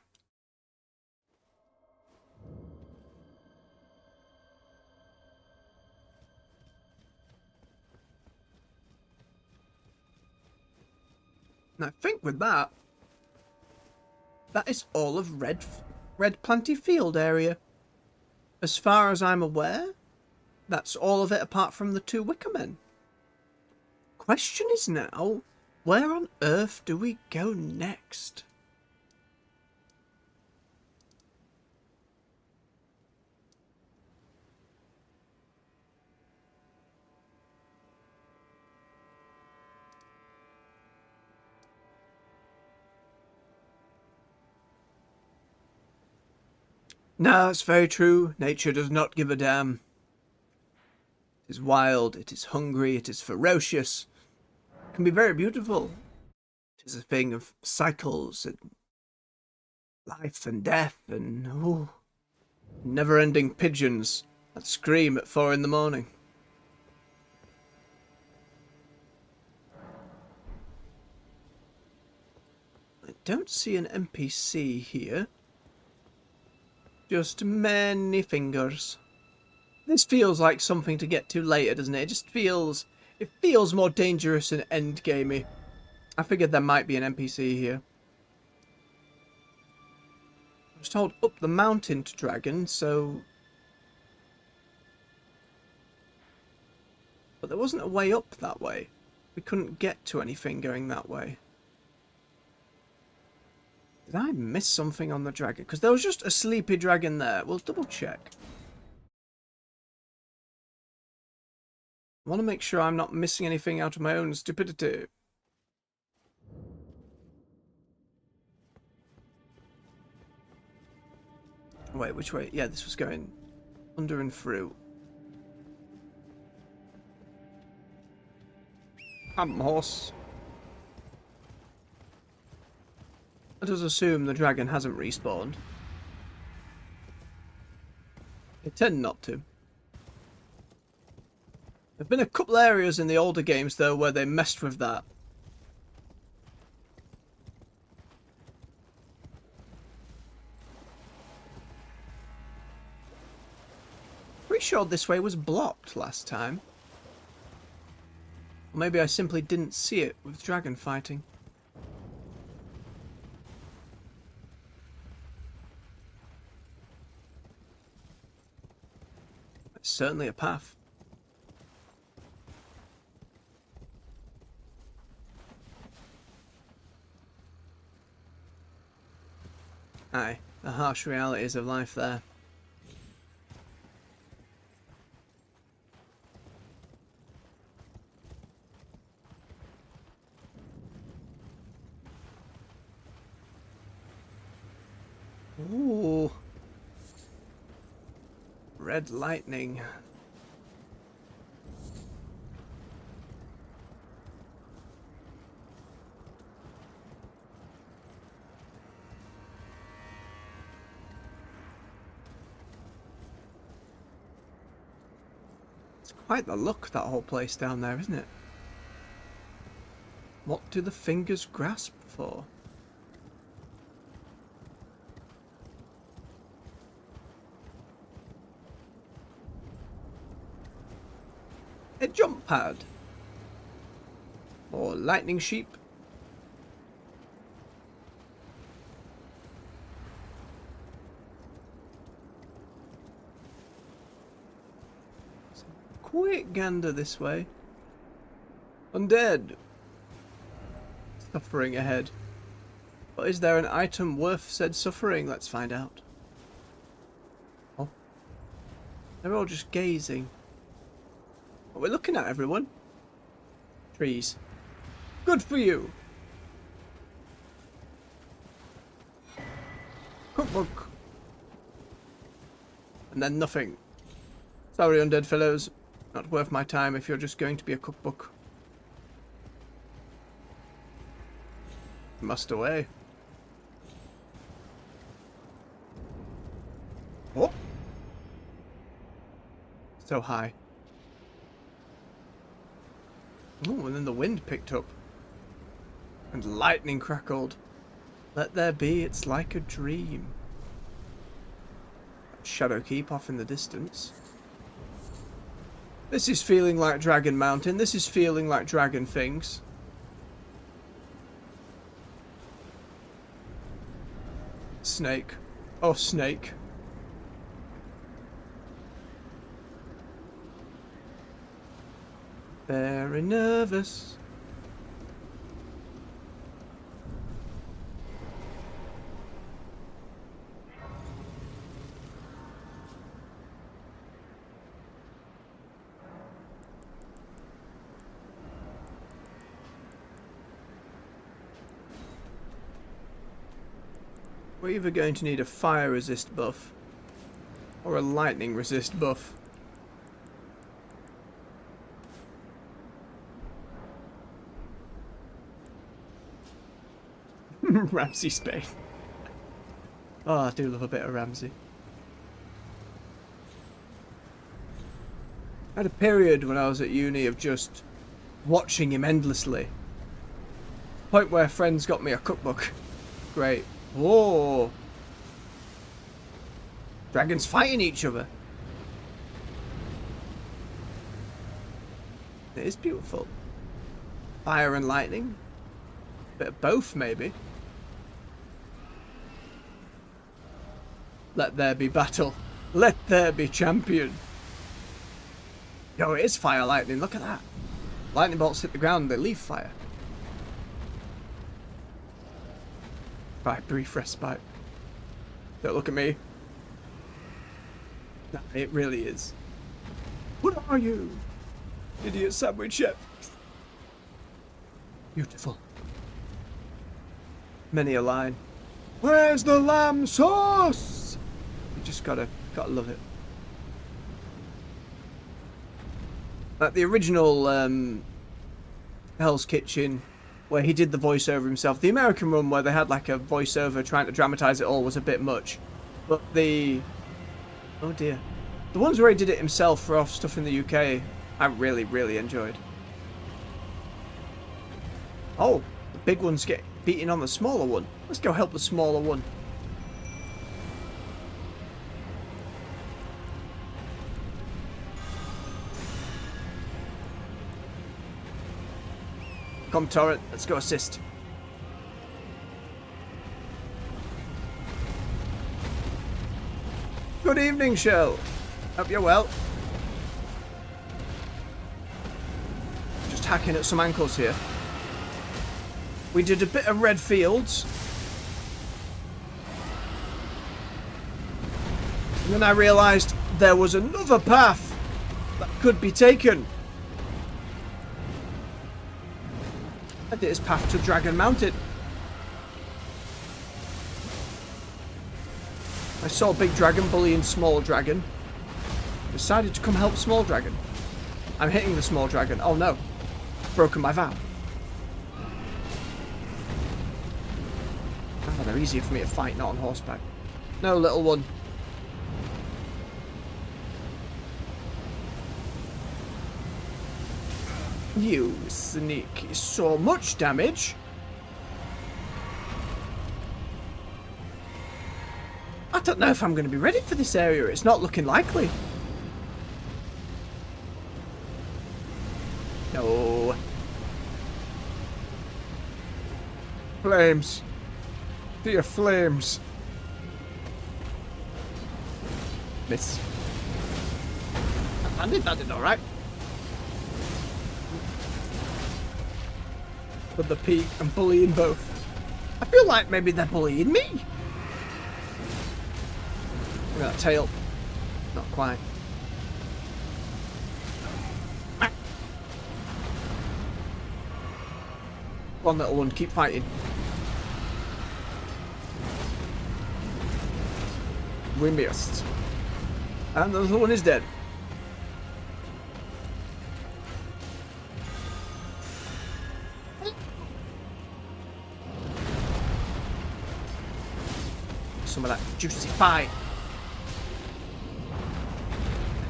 And I think with that, that is all of Red Planty Field area. As far as I'm aware, that's all of it apart from the 2 Wicker Men. Question is now, where on earth do we go next? No, it's very true. Nature does not give a damn. It is wild, it is hungry, it is ferocious. It can be very beautiful. It is a thing of cycles and life and death and never-ending pigeons that scream at 4 in the morning. I don't see an NPC here. Just many fingers. This feels like something to get to later, doesn't it? It feels more dangerous and endgamey. I figured there might be an NPC here. I was told up the mountain to dragon, so... But there wasn't a way up that way. We couldn't get to anything going that way. Did I miss something on the dragon? Because there was just a sleepy dragon there. We'll double check. I want to make sure I'm not missing anything out of my own stupidity. Wait, which way? Yeah, this was going under and through. I'm a horse. Let us assume the dragon hasn't respawned. They tend not to. There have been a couple areas in the older games, though, where they messed with that. Pretty sure this way was blocked last time. Or maybe I simply didn't see it with dragon fighting. It's certainly a path. Aye, the harsh realities of life there. Ooh. Red lightning. It's quite the look, that whole place down there, isn't it? What do the fingers grasp for? A jump pad. Or lightning sheep. Quick gander this way. Undead. Suffering ahead. But is there an item worth said suffering? Let's find out. Oh. They're all just gazing. What we're looking at, everyone? Trees. Good for you. Cookbook. And then nothing. Sorry, undead fellows. Not worth my time if you're just going to be a cookbook. Must away. Oh. So high. Oh, and then the wind picked up. And lightning crackled. Let there be, it's like a dream. Shadow Keep off in the distance. This is feeling like Dragon Mountain. This is feeling like dragon things. Snake. Oh, snake. Very nervous. We're either going to need a fire resist buff or a lightning resist buff. Ramsay Spain. Oh, I do love a bit of Ramsay. I had a period when I was at uni of just watching him endlessly. Point where friends got me a cookbook. Great. Whoa. Dragons fighting each other. It is beautiful. Fire and lightning. Bit of both, maybe. Let there be battle. Let there be champion. Yo, it is fire lightning. Look at that. Lightning bolts hit the ground, they leave fire. Right, brief respite. Don't look at me. Nah, it really is. What are you? Idiot sandwich chef. Beautiful. Many a line. Where's the lamb sauce? You just gotta love it. Like the original Hell's Kitchen, where he did the voiceover himself. The American run, where they had like a voiceover trying to dramatize it all, was a bit much. But the... oh dear. The ones where he did it himself for off stuff in the UK, I really, really enjoyed. Oh, the big ones get beating on the smaller one. Let's go help the smaller one. Come, Torrent, let's go assist. Good evening, Shell. Hope you're well. Just hacking at some ankles here. We did a bit of red fields. And then I realised there was another path that could be taken. And it is path to Dragon Mountain. I saw Big Dragon bullying Small Dragon. Decided to come help Small Dragon. I'm hitting the Small Dragon. Oh no. Broken my vow. Oh, they're easier for me to fight, not on horseback. No, little one. You sneak. So much damage. I don't know if I'm going to be ready for this area. It's not looking likely. No. Flames. Dear flames. Miss. I did alright. With the peak and bullying both. I feel like maybe they're bullying me. Look at that tail. Not quite. One little one, keep fighting. We missed. And the other one is dead. Some of that juicy pie.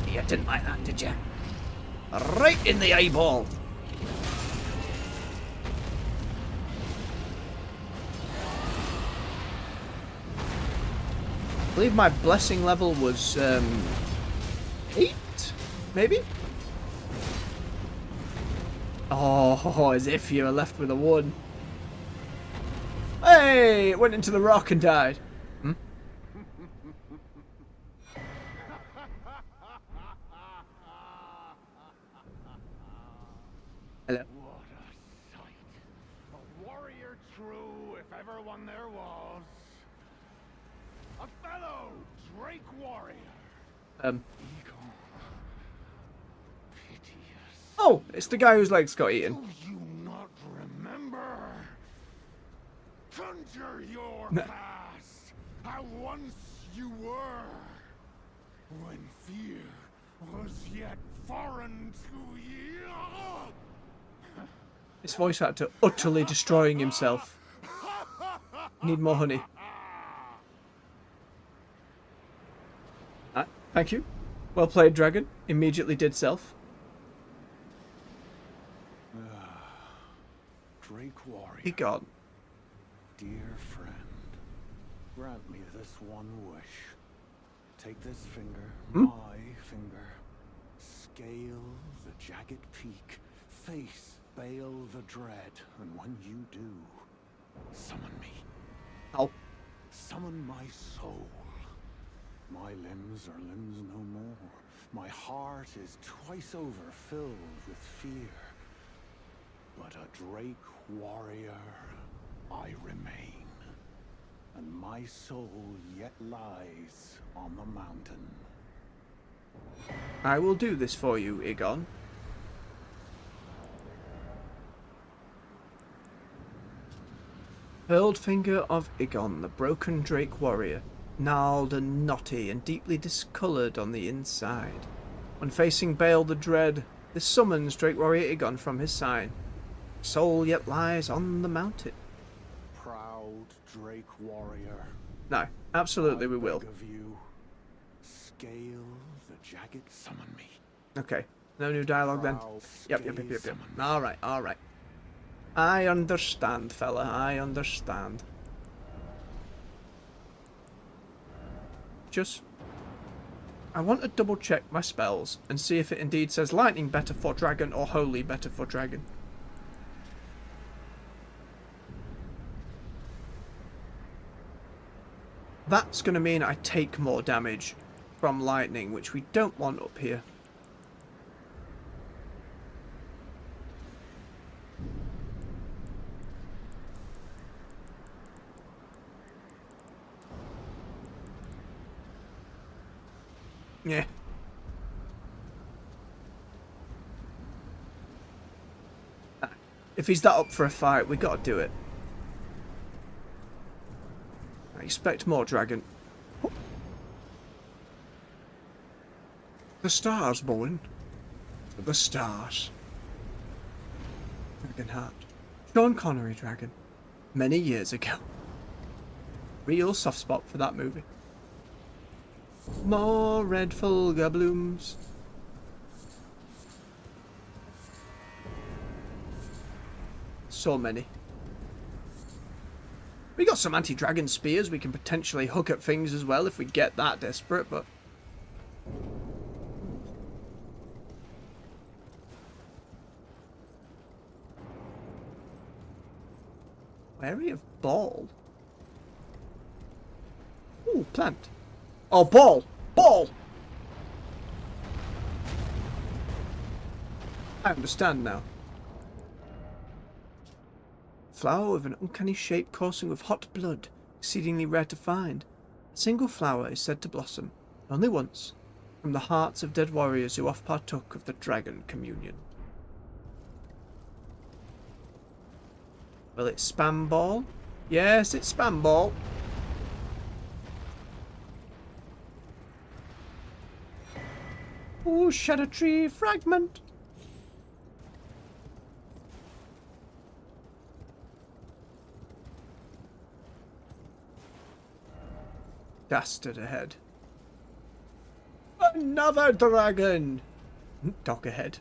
You didn't like that, did you? Right in the eyeball. I believe my blessing level was 8, maybe? Oh, as if you were left with a 1. Hey, it went into the rock and died. Hmm? Hello. What a sight. A warrior true, if ever one there was. A fellow Drake warrior. Eagle. Piteous. Oh, it's the guy whose legs got eaten. Do you not remember? Conjure your past, how once you were, when fear was yet foreign to you. His voice actor utterly destroying himself. Need more honey. Thank you. Well played, dragon. Immediately did self. Drake warrior. Be gone. Dear friend, grant me this one wish. Take this finger, my finger, scale the jagged peak, face Bayle the Dread, and when you do, summon me. Oh. Summon my soul. My limbs are limbs no more. My heart is twice over filled with fear. But a Drake warrior I remain, and my soul yet lies on the mountain. I will do this for you, Egon. Hurled finger of Egon, the broken Drake warrior, gnarled and knotty and deeply discoloured on the inside. When facing Bayle the Dread, this summons Drake warrior Egon from his side. Soul yet lies on the mountain. Proud Drake warrior. No, absolutely we will. I beg of you, scale the jagged, summon me. Okay, no new dialogue then. Proud Yep. summon me. Alright. I understand, fella, I understand. I want to double check my spells and see if it indeed says lightning better for dragon or holy better for dragon. That's going to mean I take more damage from lightning, which we don't want up here. Yeah. If he's that up for a fight, we got to do it. I expect more dragon. Oh. The stars, Bowen. The stars. Dragon heart. Sean Connery dragon. Many years ago. Real soft spot for that movie. More red fulgur blooms. So many. We got some anti-dragon spears we can potentially hook at things as well if we get that desperate, but... Wary of ball. Ooh, plant. Oh, ball! Ball! I understand now. Flower with an uncanny shape coursing with hot blood, exceedingly rare to find. A single flower is said to blossom, only once, from the hearts of dead warriors who oft partook of the dragon communion. Will it spam ball? Yes, it's spam ball. Ooh, Erdtree fragment. Dastard ahead. Another dragon! Dock ahead.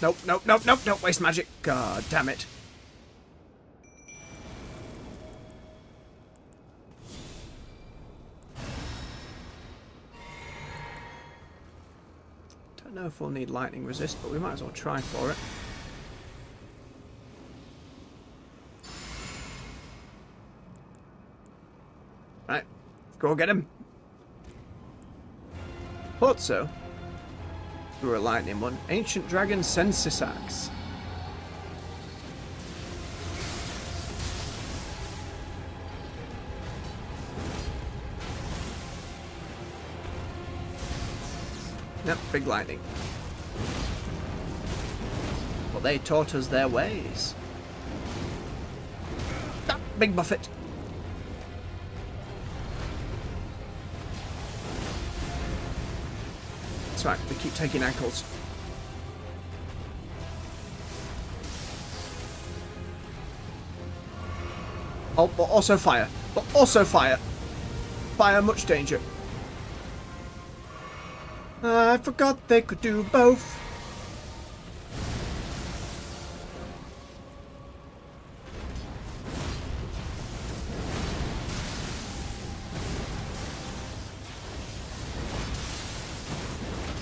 Nope, don't waste magic. God damn it. Don't know if we'll need lightning resist, but we might as well try for it. Right, go get him. Thought so. Through a lightning one. Ancient dragon Census Axe. Yep, big lightning. Well, they taught us their ways. Ah, big buffet. That's right, we keep taking ankles. Oh, but also fire. But also fire. Fire, much danger. I forgot they could do both.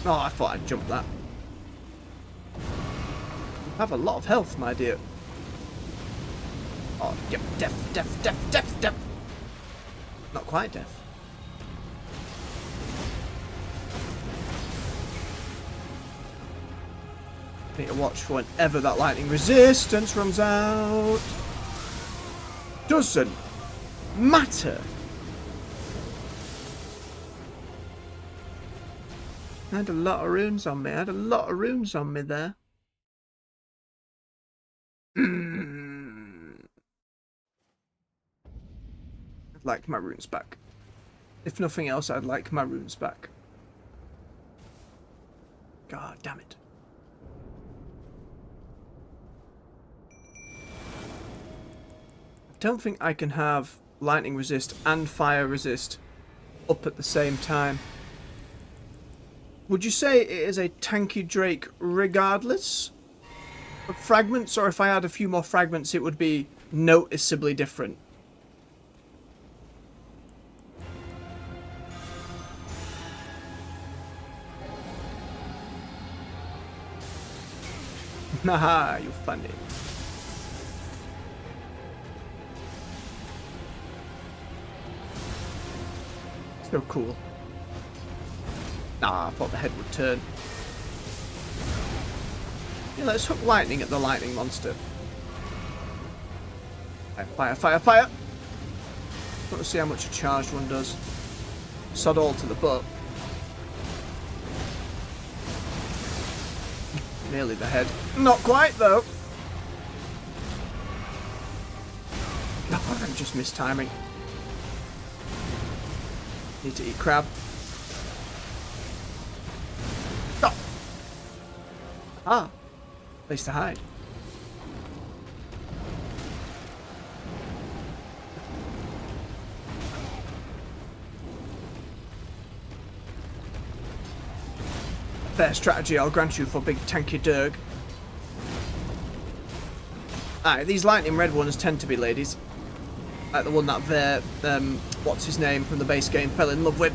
Oh, I thought I'd jump that. You have a lot of health, my dear. Oh, yep, death. Not quite death. Need to watch for whenever that lightning resistance runs out. Doesn't matter. I had a lot of runes on me. There. I'd like my runes back. If nothing else, I'd like my runes back. God damn it. I don't think I can have lightning resist and fire resist up at the same time. Would you say it is a tanky Drake regardless of fragments, or if I had a few more fragments it would be noticeably different? Haha, you funny. So cool. Ah, I thought the head would turn. Yeah, let's hook lightning at the lightning monster. Fire. Want to see how much a charged one does. Sod all to the butt. Nearly the head. Not quite, though. God, I'm just mistiming. Need to eat crab. Stop! Ah. Place to hide. Fair strategy, I'll grant you, for big tanky Durg. Alright, these lightning red ones tend to be ladies. Like the one that what's his name from the base game fell in love with.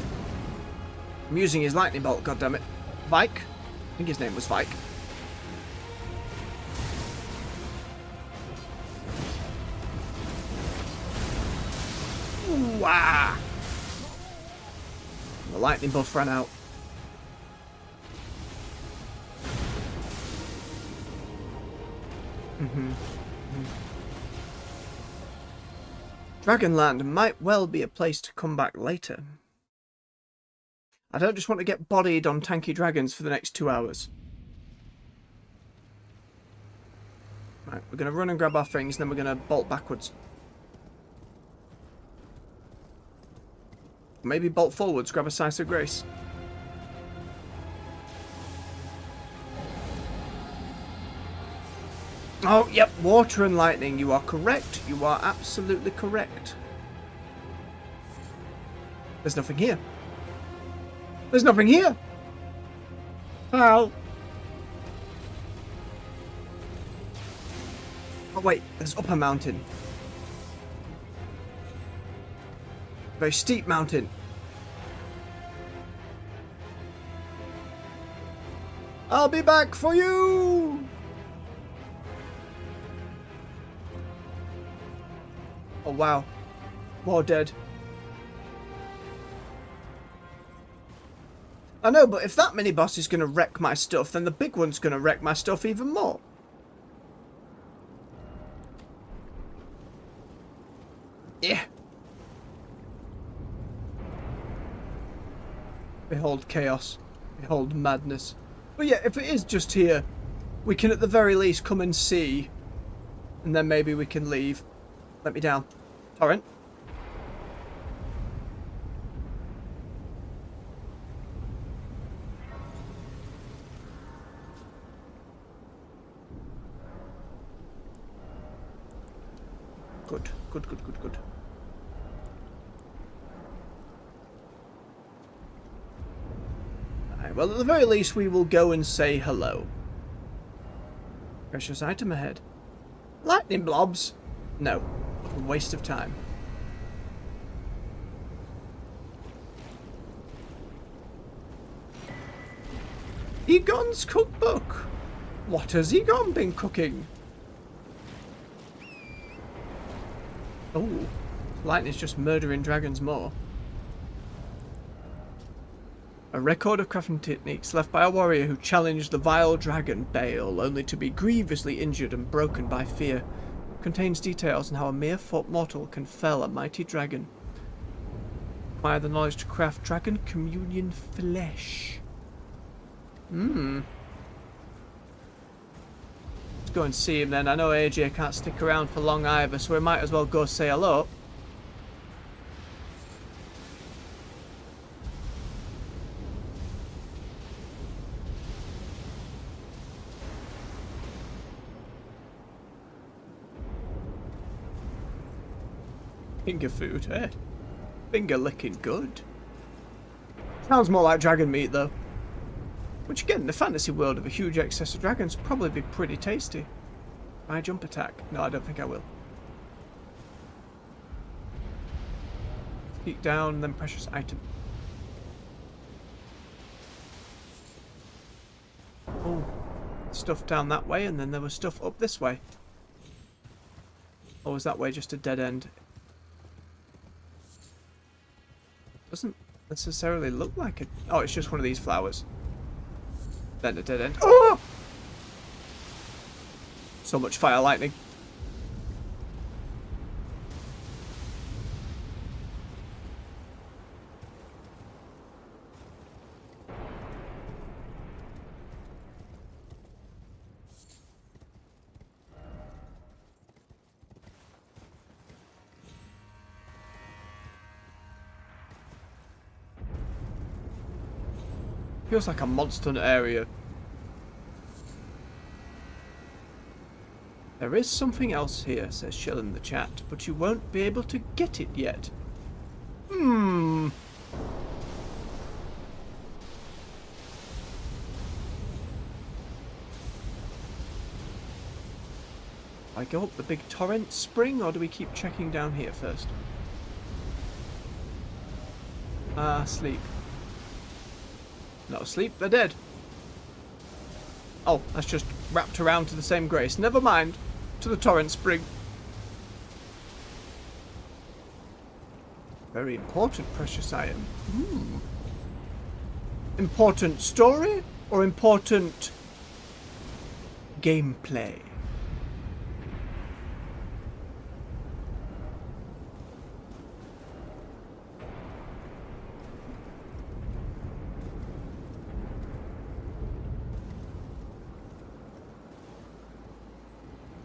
I'm using his lightning bolt, goddammit. Vike? I think his name was Vike. Wow! The lightning buff ran out. Dragonland might well be a place to come back later. I don't just want to get bodied on tanky dragons for the next 2 hours. Right, we're going to run and grab our things, and then we're going to bolt backwards. Maybe bolt forwards, grab a Slice of Grace. Oh, yep, water and lightning. You are correct. You are absolutely correct. There's nothing here. There's nothing here. How? Oh, wait. There's up a mountain. Very steep mountain. I'll be back for you. Oh, wow. More dead. I know, but if that mini boss is going to wreck my stuff, then the big one's going to wreck my stuff even more. Yeah. Behold chaos. Behold madness. But yeah, if it is just here, we can at the very least come and see. And then maybe we can leave. Let me down. Torrent. Good, good, good, good, good. Alright, well, at the very least, we will go and say hello. Precious item ahead. Lightning blobs? No. A waste of time. Egon's cookbook. What has Egon been cooking? Oh, lightning's just murdering dragons more. A record of crafting techniques left by a warrior who challenged the vile dragon Bayle, only to be grievously injured and broken by fear. Contains details on how a mere mortal can fell a mighty dragon. Acquire the knowledge to craft dragon communion flesh. Let's go and see him then. I know AJ can't stick around for long either, so we might as well go say hello. Finger food, eh? Finger licking good. Sounds more like dragon meat though. Which again, in the fantasy world of a huge excess of dragons, probably be pretty tasty. My jump attack? No, I don't think I will. Peek down, then precious item. Oh, stuff down that way, and then there was stuff up this way. Or was that way just a dead end? Doesn't necessarily look like it. Oh, it's just one of these flowers. Then a dead end. Oh! So much fire lightning. Feels like a monster area. There is something else here, says Shell in the chat, but you won't be able to get it yet. I go up the big torrent spring, or do we keep checking down here first? Sleep. Not asleep, they're dead. Oh, that's just wrapped around to the same grace. Never mind. To the torrent spring. Very important precious item. Important story or important gameplay?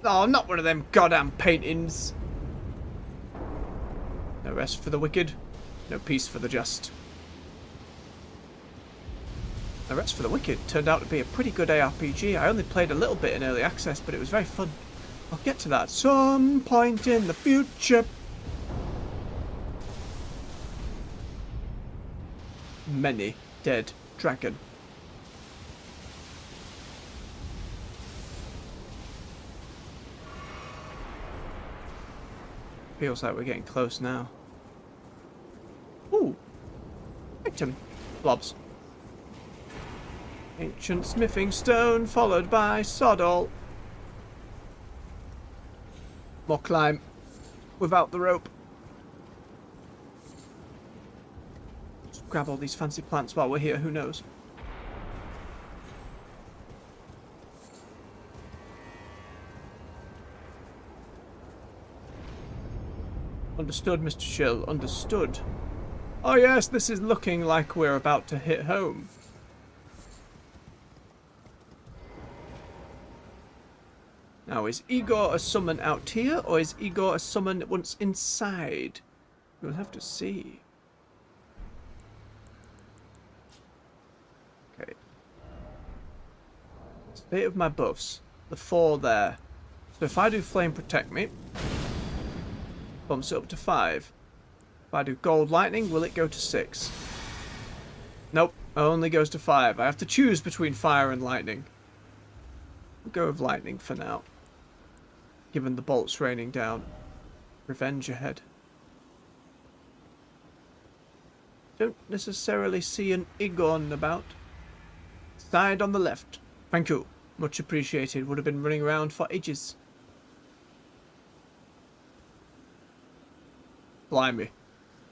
Oh, not one of them goddamn paintings. No rest for the wicked, no peace for the just. No Rest for the Wicked turned out to be a pretty good ARPG. I only played a little bit in early access, but it was very fun. I'll get to that at some point in the future. Many dead dragon. Feels like we're getting close now. Ooh. Item. Blobs. Ancient smithing stone followed by sodal. More climb. Without the rope. Just grab all these fancy plants while we're here, who knows. Understood, Mr. Shill. Understood. Oh yes, this is looking like we're about to hit home. Now, is Igor a summon out here, or is Igor a summon once inside? We'll have to see. Okay. State of my buffs. The 4 there. So if I do Flame Protect Me, Bumps it up to 5. If I do gold lightning, will it go to 6? Nope, only goes to 5. I have to choose between fire and lightning. We'll go with lightning for now. Given the bolts raining down. Revenge ahead. Don't necessarily see an Igon about. Side on the left. Thank you. Much appreciated. Would have been running around for ages. Blimey.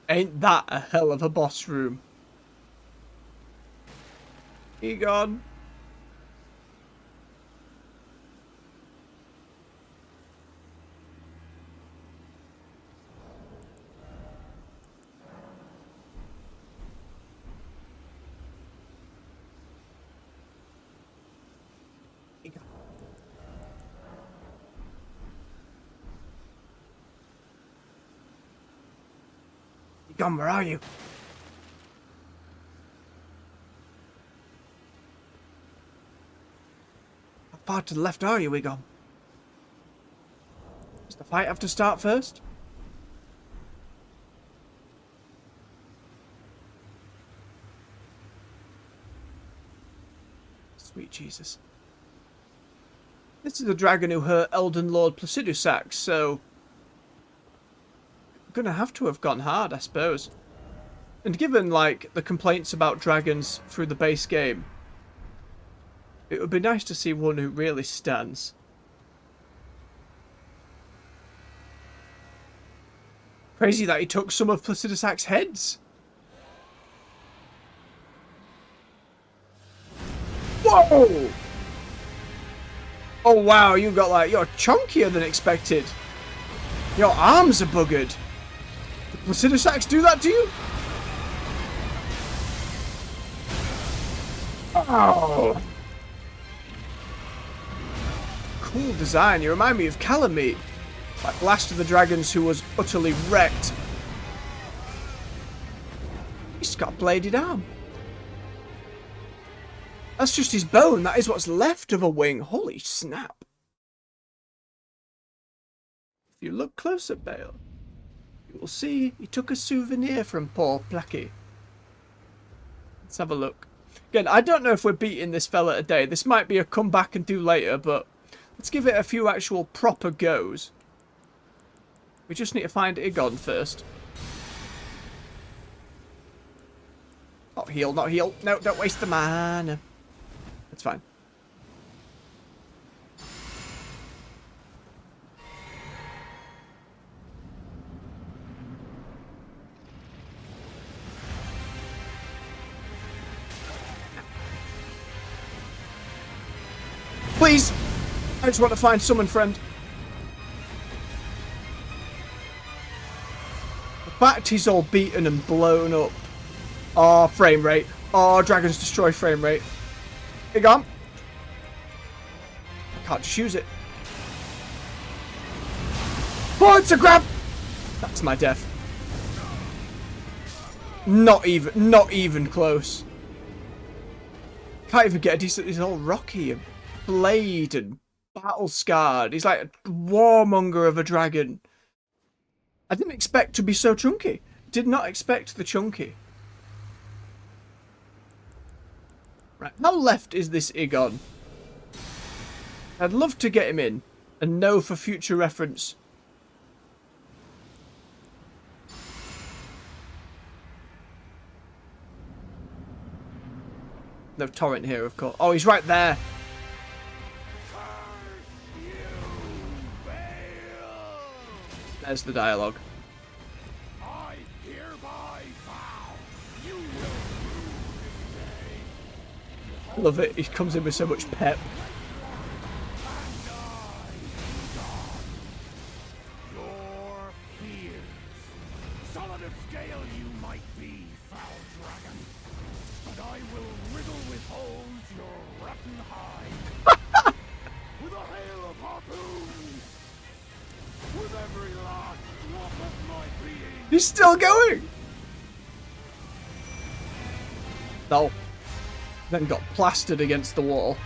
Ain't that a hell of a boss room? Egon. Egon. Egon, where are you? How far to the left are you, Egon? Does the fight have to start first? Sweet Jesus. This is the dragon who hurt Elden Lord Placidusax, so... gonna have to have gone hard, I suppose. And given, like, the complaints about dragons through the base game, it would be nice to see one who really stands. Crazy that he took some of Placidusax's heads. Whoa! Oh wow, you got like, you're chunkier than expected. Your arms are buggered. Did Placidusax do that to you? Oh. Cool design. You remind me of Calamite. Like Last of the Dragons, who was utterly wrecked. He's got a bladed arm. That's just his bone. That is what's left of a wing. Holy snap. If you look closer, Bayle, you will see he took a souvenir from poor Placky. Let's have a look. Again, I don't know if we're beating this fella today. This might be a come back and do later, but let's give it a few actual proper goes. We just need to find Igon first. Not heal, not heal. No, don't waste the mana. It's fine. Please! I just want to find someone, friend. The fact he's all beaten and blown up. Oh, frame rate. Oh, dragons destroy frame rate. Here, gone. I can't just use it. Oh, it's a grab! That's my death. Not even close. Can't even get a decent. He's all rocky and blade and battle scarred. He's like a warmonger of a dragon. I didn't expect to be so chunky. Did not expect the chunky. Right, how left is this Igon? I'd love to get him in and know for future reference. No torrent here, of course. Oh, he's right there. There's the dialogue. I hereby vow you will rue this day. Love it. He comes in with so much pep. Your fears. Solid of scale you might be, foul dragon, but I will riddle with holes your rotten hide. With a hail of harpoons. With every last drop of my being. He's still going. No. Then got plastered against the wall.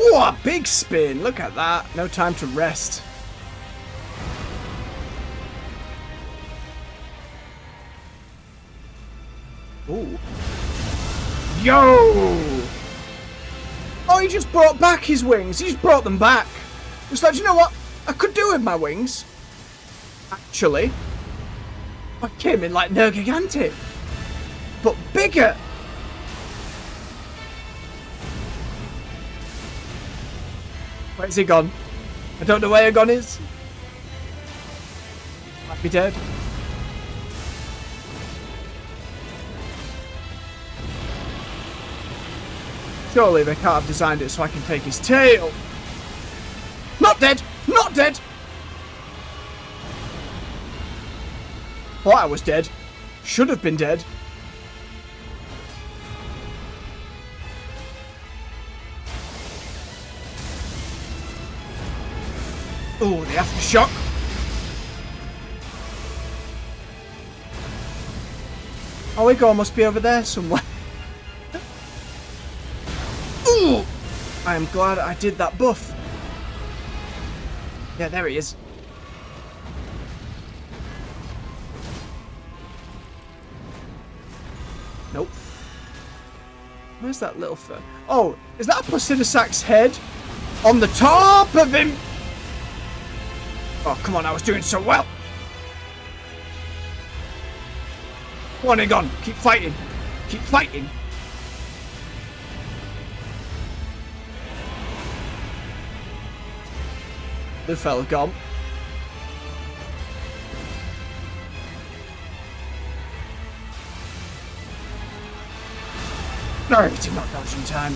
Ooh, a big spin. Look at that. No time to rest. Ooh. Yo! Oh, he just brought back his wings. He just brought them back. It's like, you know what? I could do with my wings. Actually. I came in like Nergigante. But bigger. Where's he gone? I don't know where he gone is. Might be dead. Surely they can't have designed it so I can take his tail. Not dead! Not dead! Thought I was dead. Should have been dead. Oh, the aftershock. Oh, Igor must be over there somewhere. Ooh! I am glad I did that buff. Yeah, there he is. Nope. Where's that little fur? Oh, is that a Placidosac's head? On the top of him! Oh, come on, I was doing so well. Come on, Egon. Keep fighting. Keep fighting. The fella gone. No, he did not dodge in time.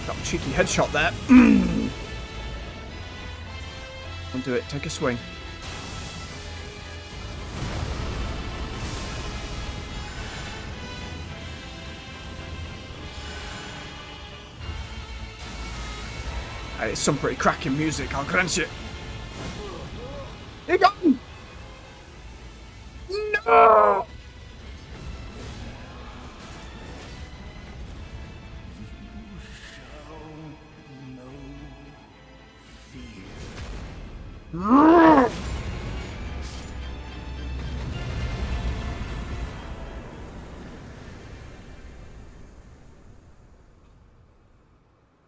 Got a cheeky headshot there. Don't do it. Take a swing. It's some pretty cracking music, I'll grant you. You got him! No!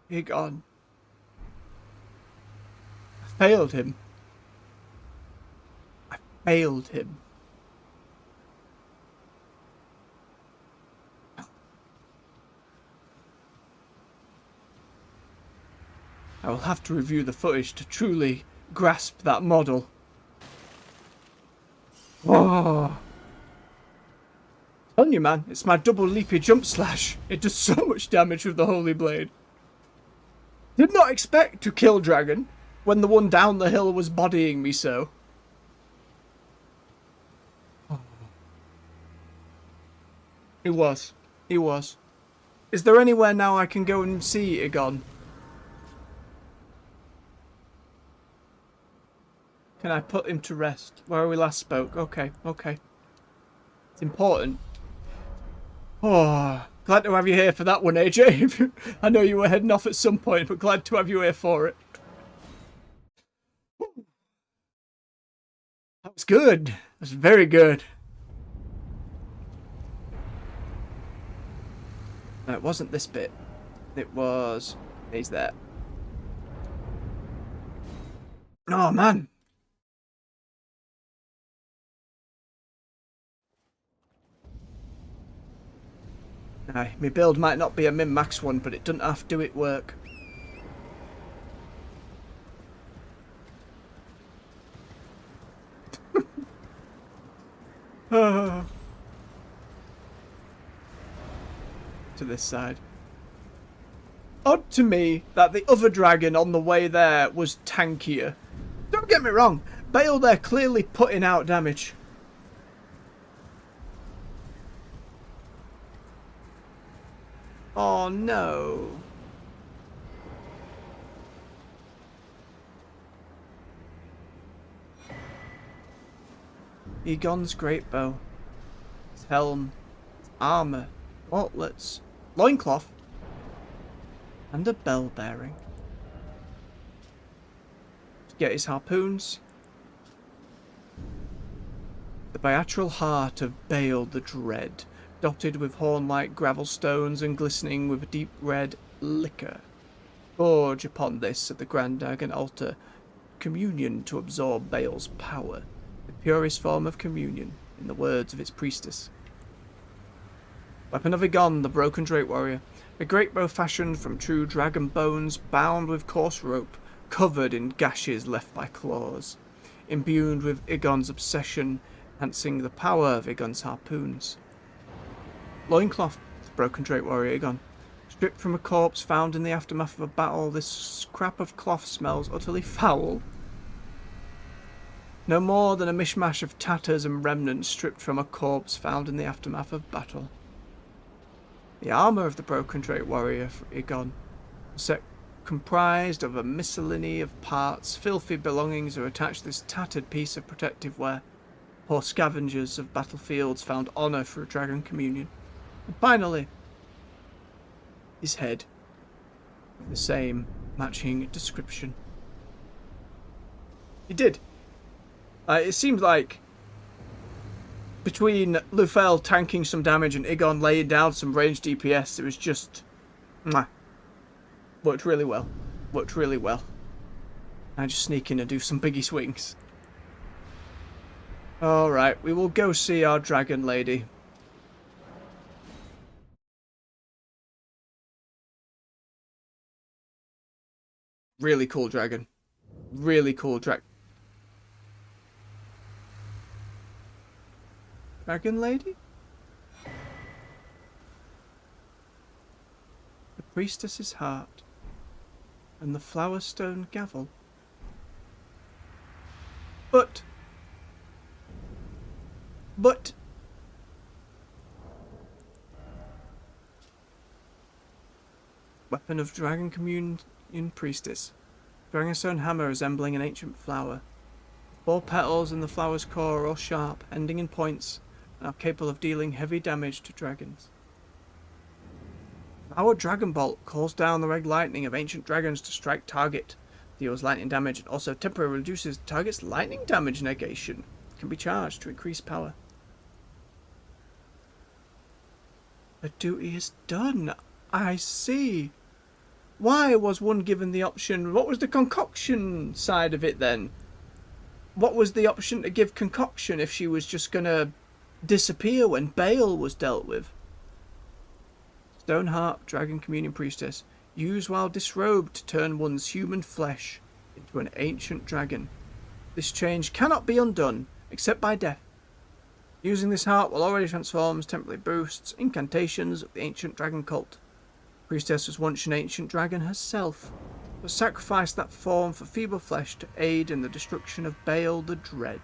You're gone. Failed him. I failed him. I will have to review the footage to truly grasp that model. Oh. I'm telling you, man, it's my double leapy jump slash. It does so much damage with the Holy Blade. Did not expect to kill Dragon when the one down the hill was bodying me so. Oh. He was. He was. Is there anywhere now I can go and see Egon? Can I put him to rest? Where we last spoke. Okay, okay. It's important. Oh, glad to have you here for that one, AJ. I know you were heading off at some point, but glad to have you here for it. That was good. That was very good. No, it wasn't this bit. It was... He's there. Oh, man. Aye, my build might not be a min-max one, but it doesn't have to do it work. To this side. Odd to me that the other dragon on the way there was tankier. Don't get me wrong, Bayle there clearly putting out damage. Oh no. Egon's great bow, his helm, his armour, gauntlets, loincloth, and a bell bearing. To get his harpoons, the bilateral heart of Bayle the Dread, dotted with horn-like gravel stones and glistening with deep red liquor. Forge upon this at the Grand Dragon altar communion to absorb Bayle's power, the purest form of communion, in the words of its priestess. Weapon of Egon, the broken Drake warrior, a great bow fashioned from true dragon bones, bound with coarse rope, covered in gashes left by claws, imbued with Egon's obsession, enhancing the power of Egon's harpoons. Loincloth, the broken Drake warrior Egon, stripped from a corpse found in the aftermath of a battle, this scrap of cloth smells utterly foul. No more than a mishmash of tatters and remnants stripped from a corpse found in the aftermath of battle. The armour of the broken Drake warrior Egon was comprised of a miscellany of parts, filthy belongings are attached to this tattered piece of protective wear. Poor scavengers of battlefields found honour through dragon communion. And finally, his head, with the same matching description. He did. It seemed like between Lufel tanking some damage and Egon laying down some ranged DPS, it was just worked really well. Worked really well. I just sneak in and do some biggie swings. Alright, we will go see our dragon lady. Really cool dragon. Really cool dragon lady? The priestess's heart and the flowerstone gavel. But weapon of dragon communion priestess. Dragonstone hammer resembling an ancient flower. 4 petals in the flower's core are all sharp, ending in points, and are capable of dealing heavy damage to dragons. Our Dragon Bolt calls down the red lightning of ancient dragons to strike target. Deals lightning damage and also temporarily reduces target's lightning damage negation. Can be charged to increase power. The duty is done. I see. Why was one given the option? What was the concoction side of it then? What was the option to give concoction if she was just gonna disappear when Bayle was dealt with? Stone Harp, Dragon Communion Priestess. Use while disrobed to turn one's human flesh into an ancient dragon. This change cannot be undone, except by death. Using this heart will already transforms, temporarily boosts, incantations of the ancient dragon cult. Priestess was once an ancient dragon herself, but sacrificed that form for feeble flesh to aid in the destruction of Bayle the Dread.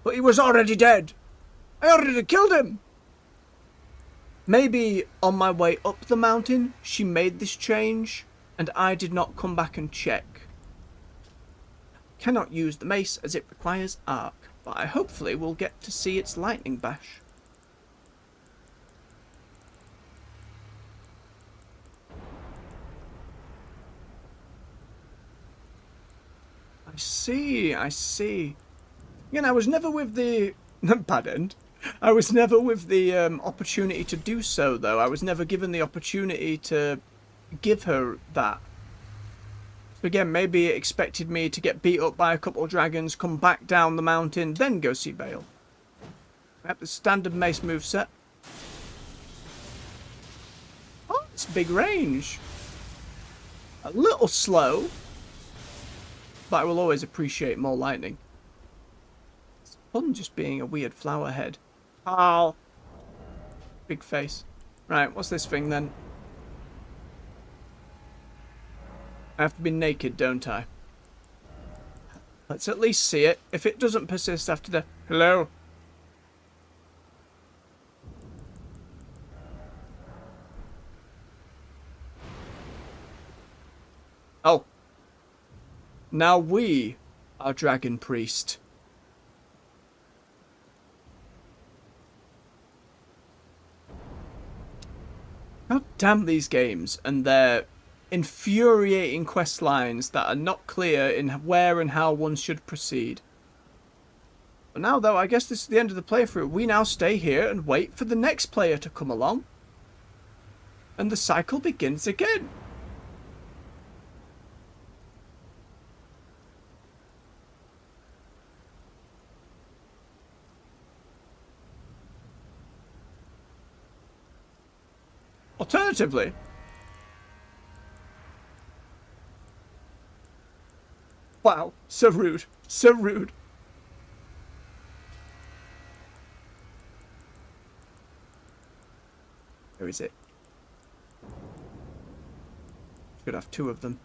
But he was already dead! I already killed him! Maybe on my way up the mountain she made this change, and I did not come back and check. Cannot use the mace as it requires arc, but I hopefully will get to see its lightning bash. I see. Again, I was never with the... bad end. I was never with the opportunity to do so, though. I was never given the opportunity to give her that. So again, maybe it expected me to get beat up by a couple of dragons, come back down the mountain, then go see Bayle. I have the standard mace moveset. Oh, it's big range. A little slow. But I will always appreciate more lightning. It's fun just being a weird flower head. Oh. Big face. Right, what's this thing then? I have to be naked, don't I? Let's at least see it. If it doesn't persist after the... Hello? Oh. Now we are Dragon Priest. Damn these games and their infuriating quest lines that are not clear in where and how one should proceed. But now, though, I guess this is the end of the playthrough. We now stay here and wait for the next player to come along. And the cycle begins again. Alternatively, wow, so rude, so rude. Where is it? Should have two of them.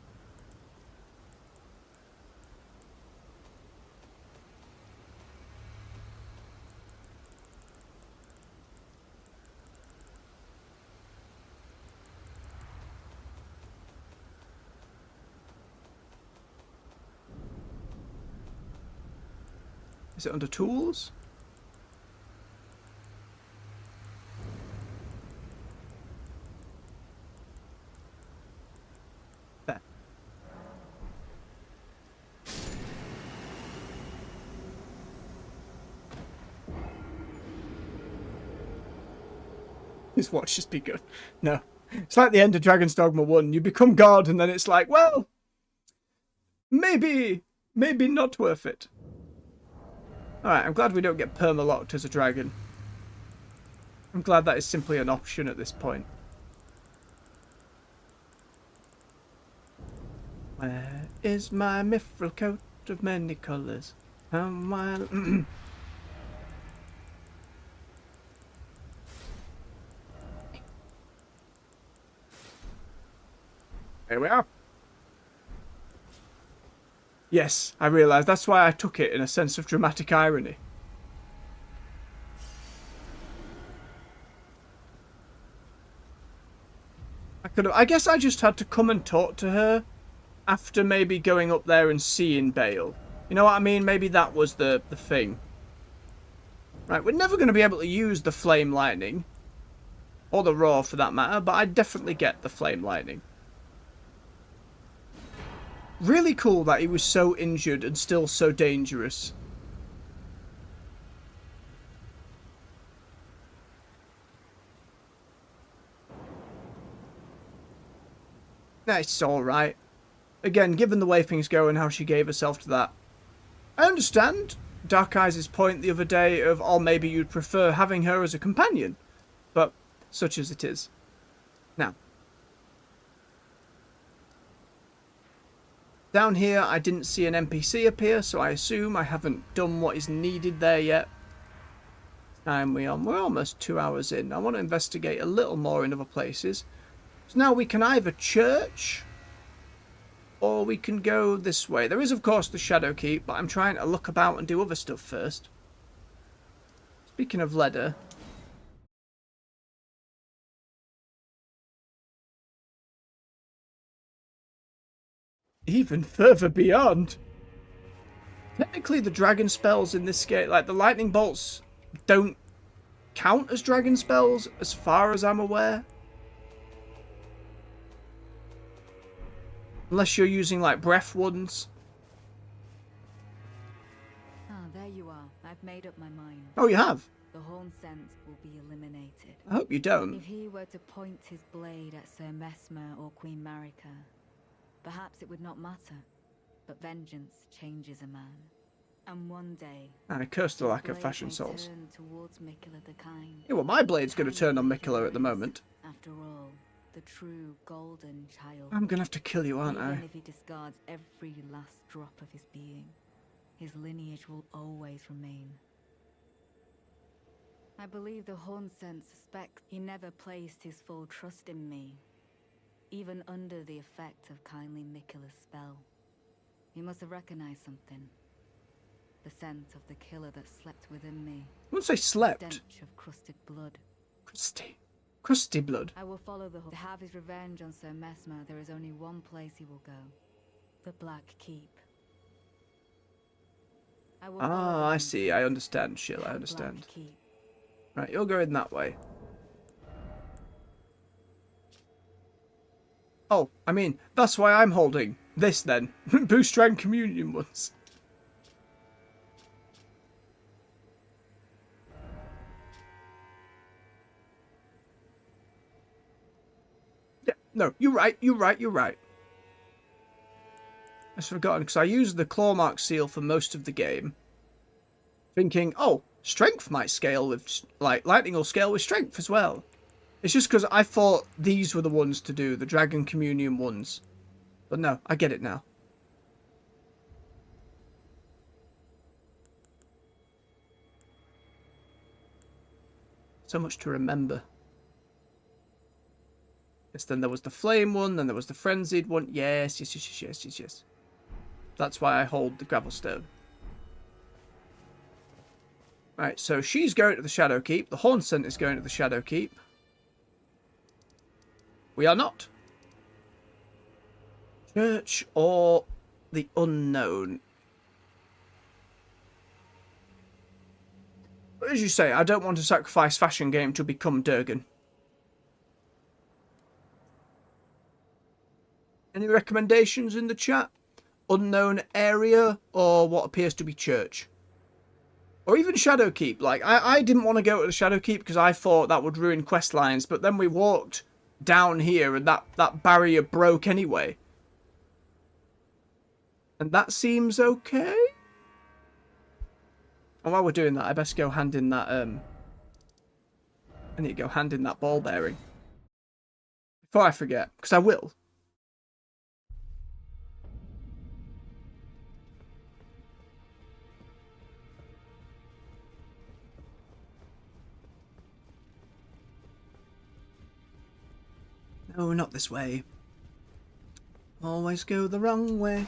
Is it under tools? There. His watch just be good. No. It's like the end of Dragon's Dogma 1. You become God and then it's like, well, maybe not worth it. Alright, I'm glad we don't get perma-locked as a dragon. I'm glad that is simply an option at this point. Where is my mithril coat of many colours? Here we are. Yes, I realise. That's why I took it in a sense of dramatic irony. I guess I just had to come and talk to her after maybe going up there and seeing Bayle. You know what I mean? Maybe that was the thing. Right, we're never going to be able to use the flame lightning. Or the roar for that matter, but I definitely get the flame lightning. Really cool that he was so injured and still so dangerous. It's alright. Again, given the way things go and how she gave herself to that. I understand Dark Eyes' point the other day of, oh, maybe you'd prefer having her as a companion. But such as it is. Now. Down here, I didn't see an NPC appear, so I assume I haven't done what is needed there yet. And we're almost 2 hours in. I want to investigate a little more in other places. So now we can either church, or we can go this way. There is, of course, the Shadow Keep, but I'm trying to look about and do other stuff first. Speaking of leather... Even further beyond. Technically, the dragon spells in this game, like the lightning bolts, don't count as dragon spells, as far as I'm aware. Unless you're using, like, breath ones. Ah, there you are. I've made up my mind. Oh, you have? The horn sense will be eliminated. I hope you don't. If he were to point his blade at Sir Mesmer or Queen Marika, perhaps it would not matter, but vengeance changes a man. And one day... And I curse the lack of fashion souls. Turn towards Miquella the kind. Yeah, well, my blade's going to turn on Miquella at the moment. After all, the true golden child. I'm going to have to kill you, aren't I? Even if he discards every last drop of his being, his lineage will always remain. I believe the Hornsen suspects he never placed his full trust in me, even under the effect of kindly Miquella's spell. He must have recognized something. The scent of the killer that slept within me. I wouldn't say slept. The stench of crusted blood. Crusty blood. I will follow the to have his revenge on Sir Mesmer. There is only one place he will go. The Black Keep. I see. I understand, Shill. I understand. Right, you're going that way. Oh, I mean, that's why I'm holding this then. Boost Dragon Communion ones. Yeah, no, you're right. I've forgotten, because I used the claw mark seal for most of the game. Thinking, oh, strength might scale with, like, lightning will scale with strength as well. It's just because I thought these were the ones to do, the Dragon Communion ones. But no, I get it now. So much to remember. Yes, then there was the flame one, then there was the frenzied one. Yes. That's why I hold the gravel stone. Right, so she's going to the Shadow Keep. The Horn Scent is going to the Shadow Keep. We are not. Church or the Unknown. As you say, I don't want to sacrifice Fashion Game to become Durgan. Any recommendations in the chat? Unknown area or what appears to be church? Or even Shadow Keep. Like, I didn't want to go to the Shadow Keep because I thought that would ruin quest lines, but then we walked down here and that barrier broke anyway. And that seems okay? And while we're doing that, I best go hand in that, I need to go hand in that ball bearing. Before I forget, because I will. No, not this way. Always go the wrong way.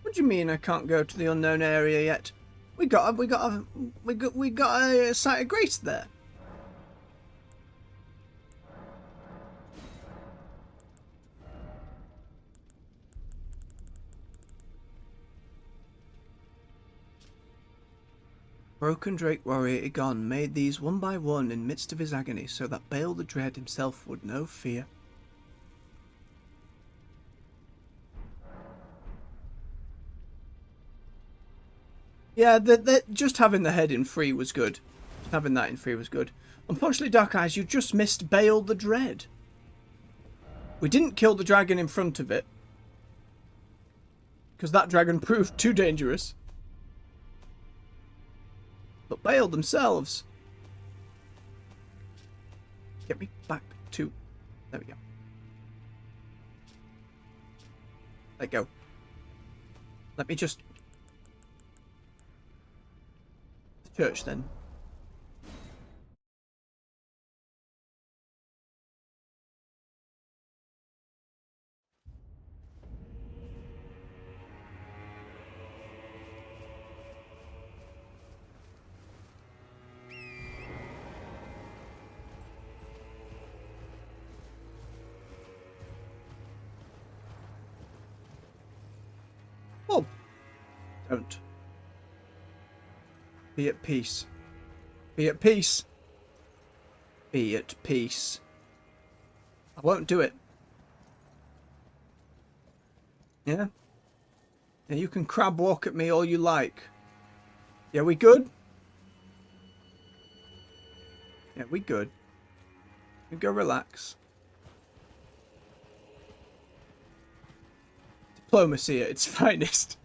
What do you mean I can't go to the unknown area yet? We got a site of grace there. Broken Drake warrior Egon made these one by one in midst of his agony, so that Bayle the Dread himself would know fear. Yeah, just having the head in free was good. Having that in free was good. Unfortunately, Dark Eyes, you just missed Bayle the Dread. We didn't kill the dragon in front of it, because that dragon proved too dangerous. But Bayle themselves. Get me back to... There we go. Let go. Let me just... The church then. Oh, don't. Be at peace. Be at peace. Be at peace. I won't do it. Yeah? Yeah, you can crab walk at me all you like. Yeah, we good? Yeah, we good. You go relax. Diplomacy at its finest.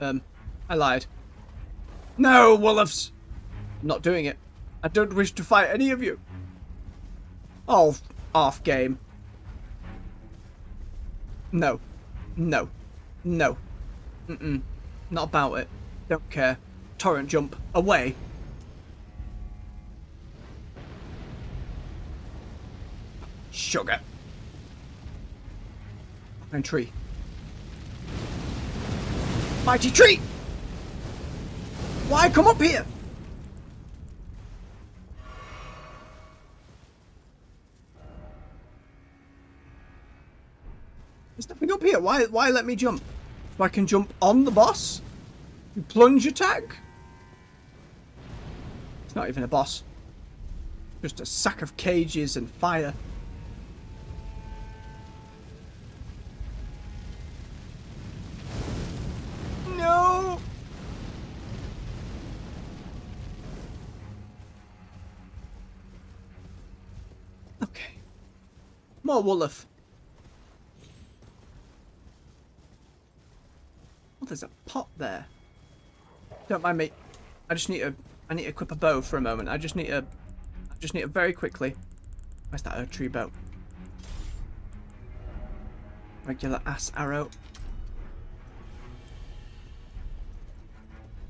I lied. No, wolves! I'm not doing it. I don't wish to fight any of you. Oh, off game. No. No. No. Mm-mm. Not about it. Don't care. Torrent jump. Away. Sugar. And tree. Mighty tree! Why come up here? There's nothing up here. Why let me jump? So I can jump on the boss? You plunge attack? It's not even a boss. Just a sack of cages and fire. No! Okay. More Wolof. Oh, there's a pot there. Don't mind me. I need to equip a bow for a moment. I just need to very quickly. Where's that Erdtree bow? Regular ass arrow.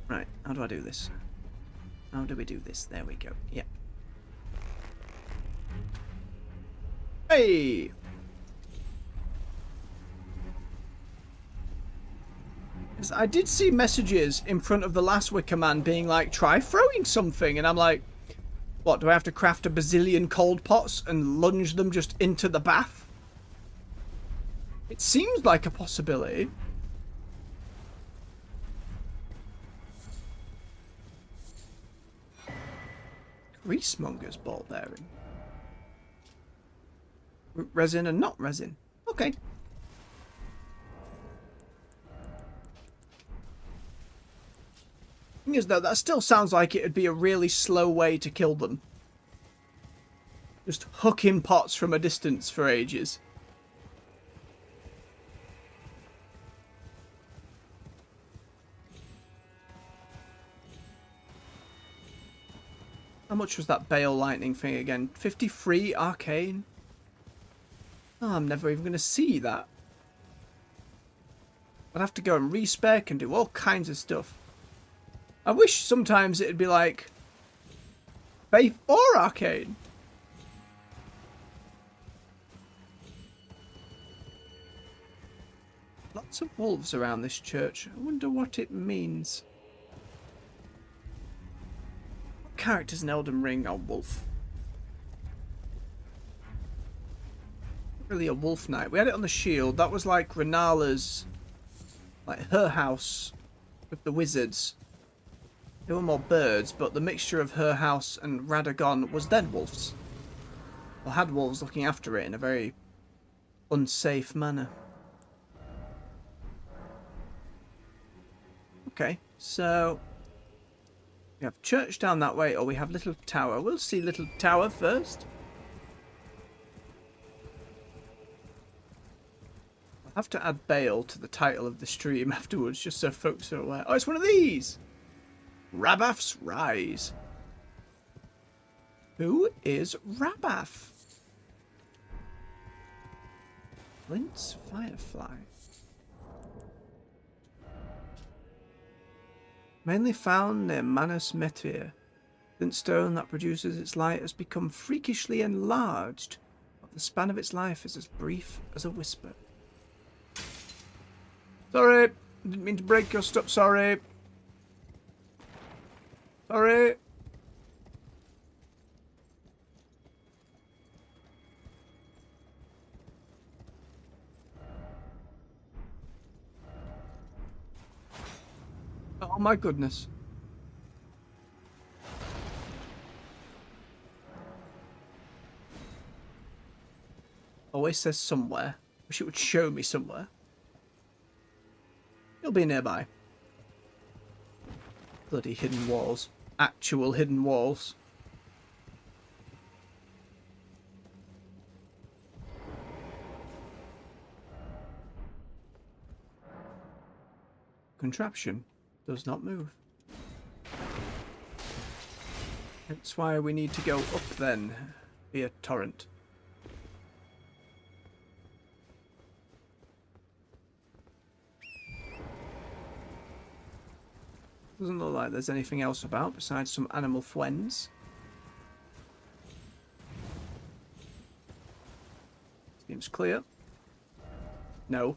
Right, how do I do this? How do we do this? There we go. Yeah. Hey! Yes, I did see messages in front of the last Wicker Man being like, try throwing something. And I'm like, what, do I have to craft a bazillion cold pots and lunge them just into the bath? It seems like a possibility. Greasemonger's ball bearing. Resin and not resin. Okay. Thing is though, that still sounds like it'd be a really slow way to kill them. Just hooking pots from a distance for ages. How much was that Bayle lightning thing again? 53 arcane? Oh, I'm never even going to see that. I'd have to go and respec and do all kinds of stuff. I wish sometimes it'd be like Faith or Arcane. Lots of wolves around this church. I wonder what it means. What characters in Elden Ring are wolf? Not really a wolf knight. We had it on the shield. That was like Renala's, like her house with the wizards. There were more birds, but the mixture of her house and Radagon was then wolves. Or had wolves looking after it in a very unsafe manner. Okay, so we have church down that way, or we have Little Tower. We'll see Little Tower first. I'll have to add Bayle to the title of the stream afterwards, just so folks are aware. Oh, it's one of these! Rabath's Rise. Who is Rabath? Flint's Firefly. Mainly found near Manus Metir. Flintstone that produces its light has become freakishly enlarged, but the span of its life is as brief as a whisper. Sorry, didn't mean to break your stuff, sorry. Sorry. Oh my goodness. Always says somewhere. Wish it would show me somewhere. It'll be nearby. Bloody hidden walls. Actual hidden walls. Contraption does not move. That's why we need to go up then, via torrent. Doesn't look like there's anything else about besides some animal friends. Seems clear. No.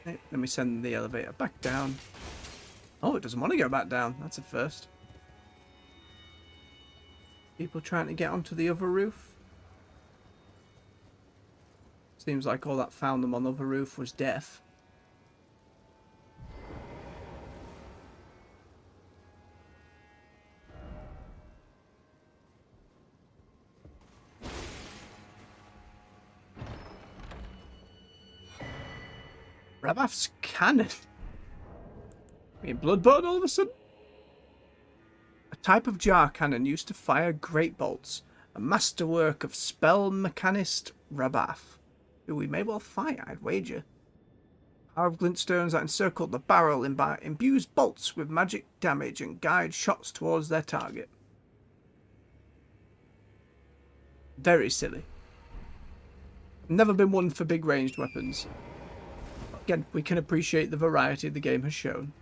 Okay, let me send the elevator back down. Oh, it doesn't want to go back down. That's a first. People trying to get onto the other roof. Seems like all that found them on the other roof was death. Rabath's cannon. I mean, Bloodborne all of a sudden? A type of jar cannon used to fire great bolts. A masterwork of spell mechanist Rabath, who we may well fight, I'd wager. Power of glintstones that encircle the barrel imbues bolts with magic damage and guide shots towards their target. Very silly. Never been one for big ranged weapons. Again, we can appreciate the variety the game has shown.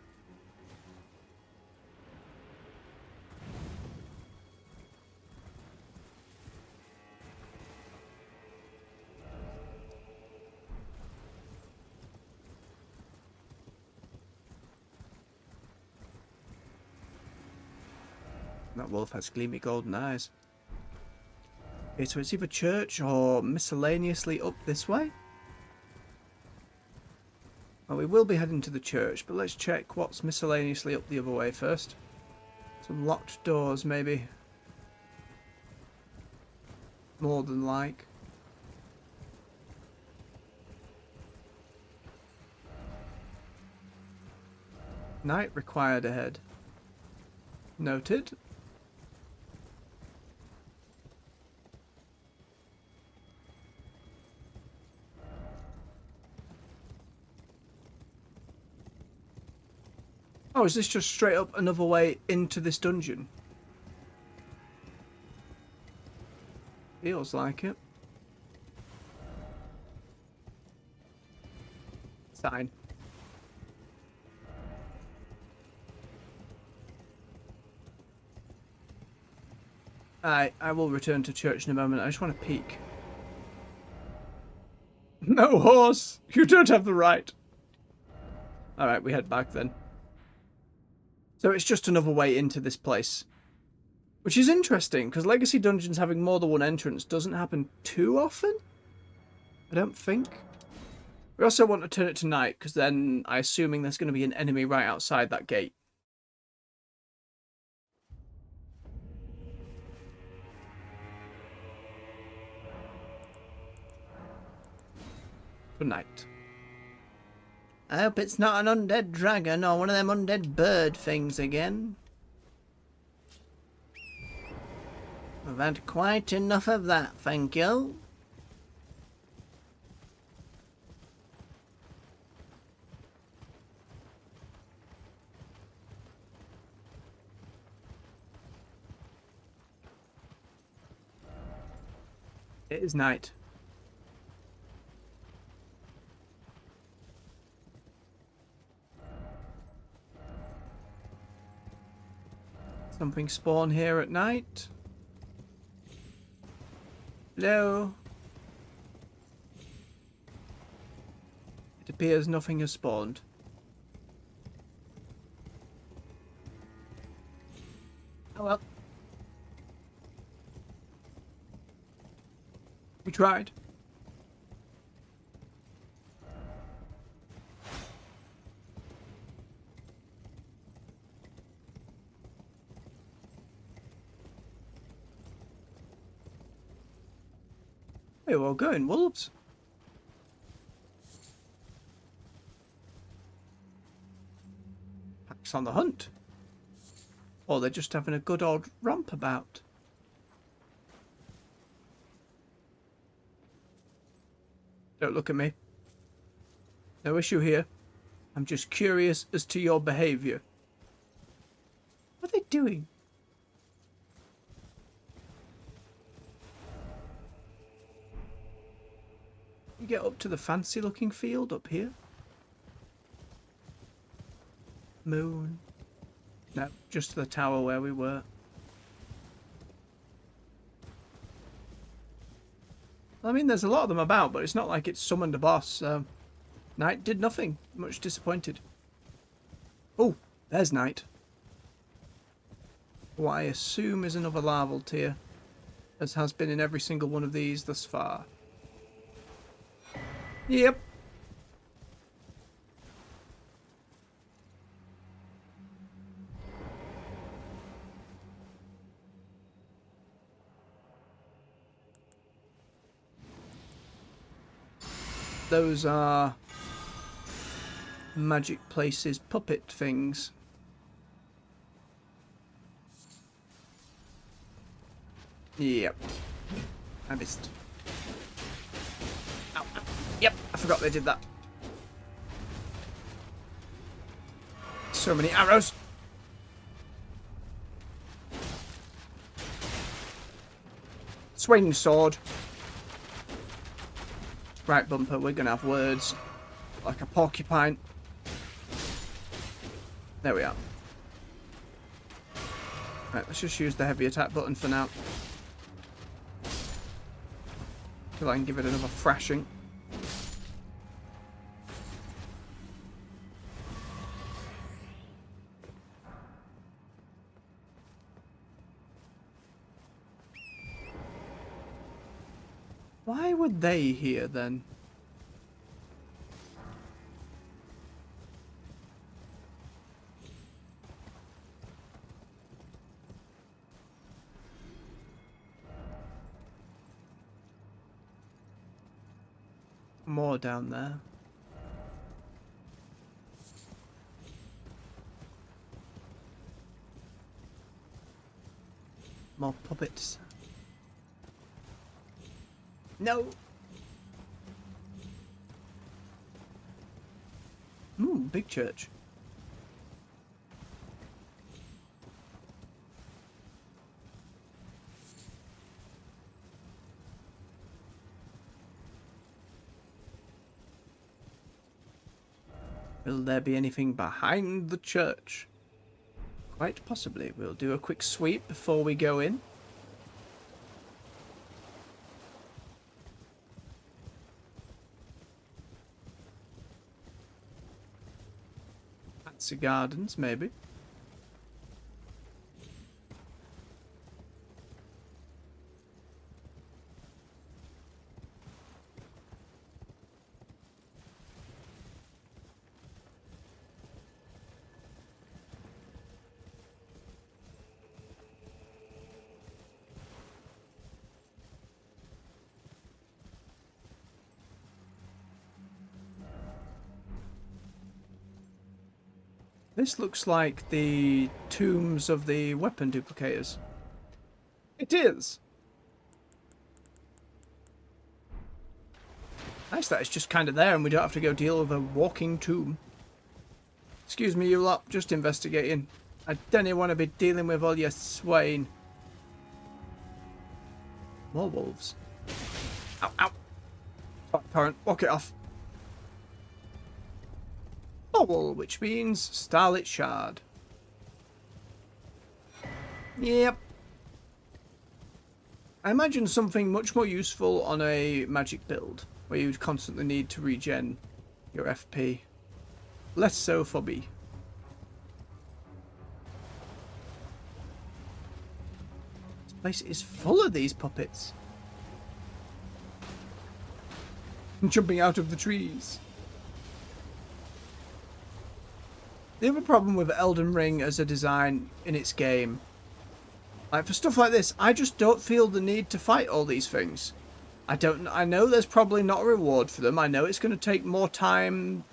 That wolf has gleamy golden eyes. Okay, so it's either church or miscellaneously up this way. Well, we will be heading to the church, but let's check what's miscellaneously up the other way first. Some locked doors, maybe. More than like. Night required ahead. Noted. Oh, is this just straight up another way into this dungeon? Feels like it. Sign. I will return to church in a moment. I just want to peek. No horse! You don't have the right. Alright, we head back then. So it's just another way into this place. Which is interesting, because Legacy Dungeons having more than one entrance doesn't happen too often. I don't think. We also want to turn it to night, because then I'm assuming there's going to be an enemy right outside that gate. Good night. I hope it's not an undead dragon or one of them undead bird things again. I've had quite enough of that, thank you. It is night. Something spawn here at night. Hello. It appears nothing has spawned. Oh well. We tried. We're all going, wolves. Packs on the hunt. Or they're just having a good old romp about. Don't look at me. No issue here. I'm just curious as to your behaviour. What are they doing? You get up to the fancy looking field up here? Moon. No, just to the tower where we were. I mean, there's a lot of them about, but it's not like it's summoned a boss, so... Night did nothing. Much disappointed. Oh, there's Night. What I assume is another larval tier, as has been in every single one of these thus far. Yep. Those are magic places puppet things. Yep. I missed. Ow, ow. Yep, I forgot they did that. So many arrows. Swing sword. Right, Bumper, we're gonna have words. Like a porcupine. There we are. Right, let's just use the heavy attack button for now. Till I can give it another thrashing. Why were they here then? More down there. More puppets. No. Ooh, big church. Will there be anything behind the church? Quite possibly. We'll do a quick sweep before we go in. Fancy gardens, maybe. This looks like the tombs of the weapon duplicators. It is! Nice that it's just kind of there and we don't have to go deal with a walking tomb. Excuse me, you lot, just investigating. I don't want to be dealing with all your swine. More wolves. Ow, ow. Stop, torrent, walk it off. Owl, which means Starlit Shard. Yep. I imagine something much more useful on a magic build, where you'd constantly need to regen your FP. Less so for me. This place is full of these puppets. Jumping out of the trees. The other problem with Elden Ring as a design in its game, like for stuff like this, I just don't feel the need to fight all these things. I know there's probably not a reward for them. I know it's going to take more time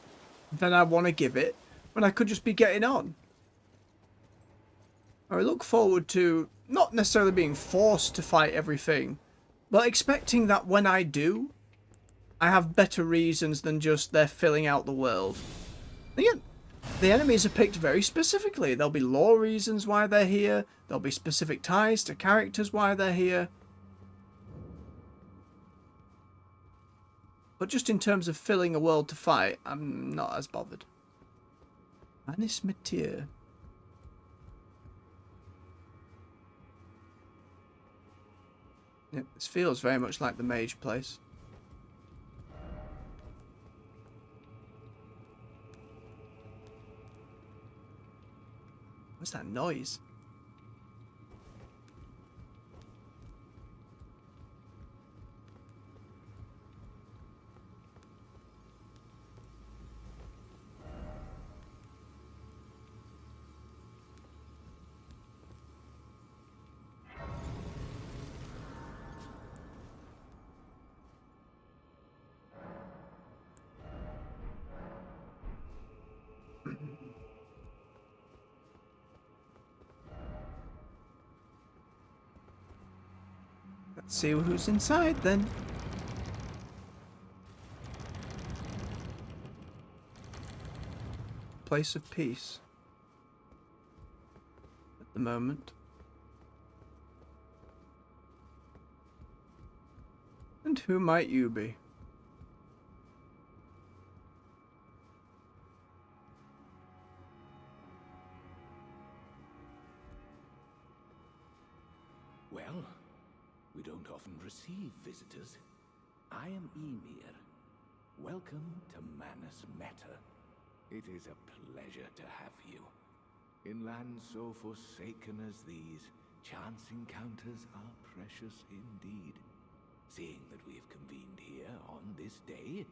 than I want to give it, but I could just be getting on. I look forward to not necessarily being forced to fight everything, but expecting that when I do, I have better reasons than just they're filling out the world. Again, the enemies are picked very specifically. There'll be lore reasons why they're here. There'll be specific ties to characters why they're here. But just in terms of filling a world to fight, I'm not as bothered. Anis Matir. Yep, this feels very much like the mage place. What's that noise? Let's see who's inside then. Place of peace. At the moment. And who might you be? Well, we don't often receive visitors. I am Ymir. Welcome to Manus Meta. It is a pleasure to have you. In lands so forsaken as these, chance encounters are precious indeed. Seeing that we have convened here on this day,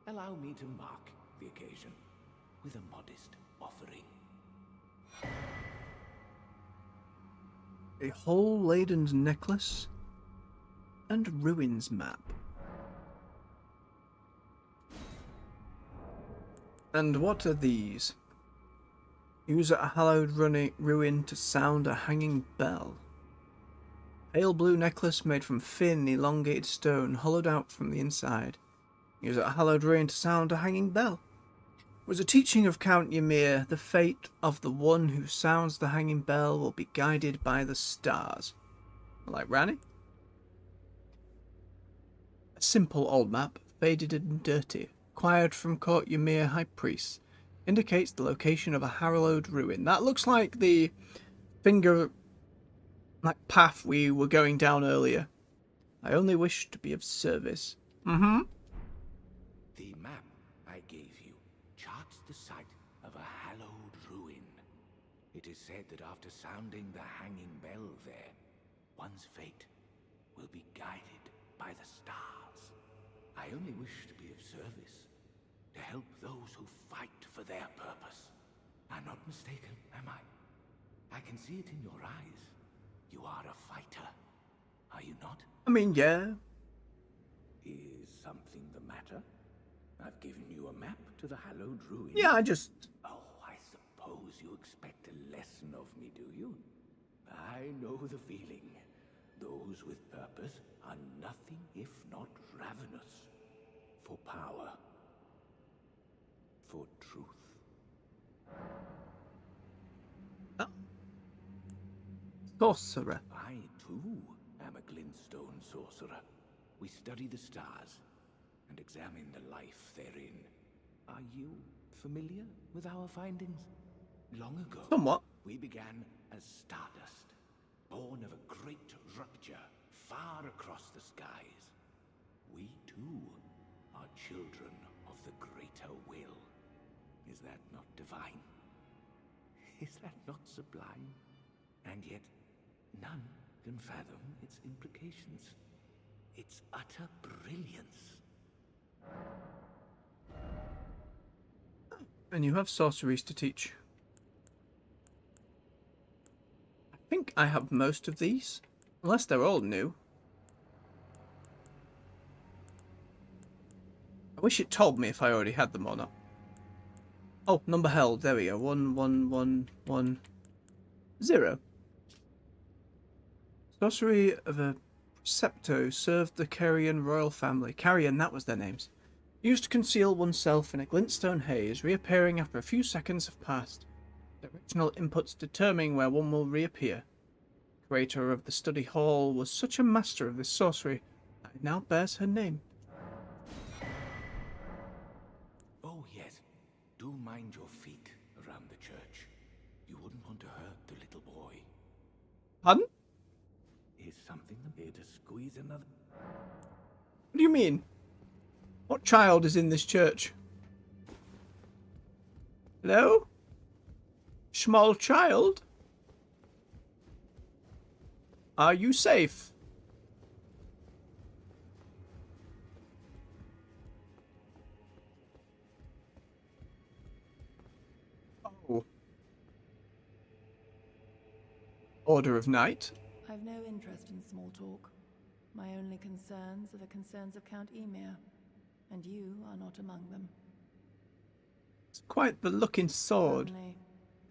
allow me to mark the occasion with a modest offering. A hole-laden necklace and ruins map. And what are these? Use a hallowed ruin to sound a hanging bell. Pale blue necklace made from thin, elongated stone, hollowed out from the inside. Use a hallowed ruin to sound a hanging bell. It was a teaching of Count Ymir, the fate of the one who sounds the hanging bell will be guided by the stars. Like Rani? A simple old map, faded and dirty, acquired from Court Ymir High Priest, indicates the location of a hallowed ruin. That looks like the finger path we were going down earlier. I only wish to be of service. The map I gave you charts the site of a hallowed ruin. It is said that after sounding the hanging bell there, one's fate will be guided by the stars. I only wish to be of service, to help those who fight for their purpose. I'm not mistaken, am I? I can see it in your eyes. You are a fighter, are you not? I mean, yeah. Is something the matter? I've given you a map to the hallowed ruin. Yeah, I just... Oh, I suppose you expect a lesson of me, do you? I know the feeling. Those with purpose are nothing if not ravenous. For power. For truth. Sorcerer. I, too, am a glintstone sorcerer. We study the stars and examine the life therein. Are you familiar with our findings? Long ago, Somewhat. we began as stardust, born of a great rupture far across the skies. We, too, are children of the greater will. Is that not divine? Is that not sublime? And yet, none can fathom its implications. Its utter brilliance. And you have sorceries to teach. I think I have most of these. Unless they're all new. I wish it told me if I already had them or not. Oh, number held. There we go. 1, 1, 1, 1, 0. Sorcery of a Precepto served the Carian royal family. Carian, that was their names. Used to conceal oneself in a glintstone haze, reappearing after a few seconds have passed. Directional inputs determining where one will reappear. Creator of the study hall was such a master of this sorcery that it now bears her name. Oh, yes. Do mind your feet around the church. You wouldn't want to hurt the little boy. Pardon? Is something here to squeeze another? What do you mean? What child is in this church? Hello? Small child? Are you safe? Oh. Order of Knight? I've no interest in small talk. My only concerns are the concerns of Count Ymir, and you are not among them. It's quite the looking sword. Only,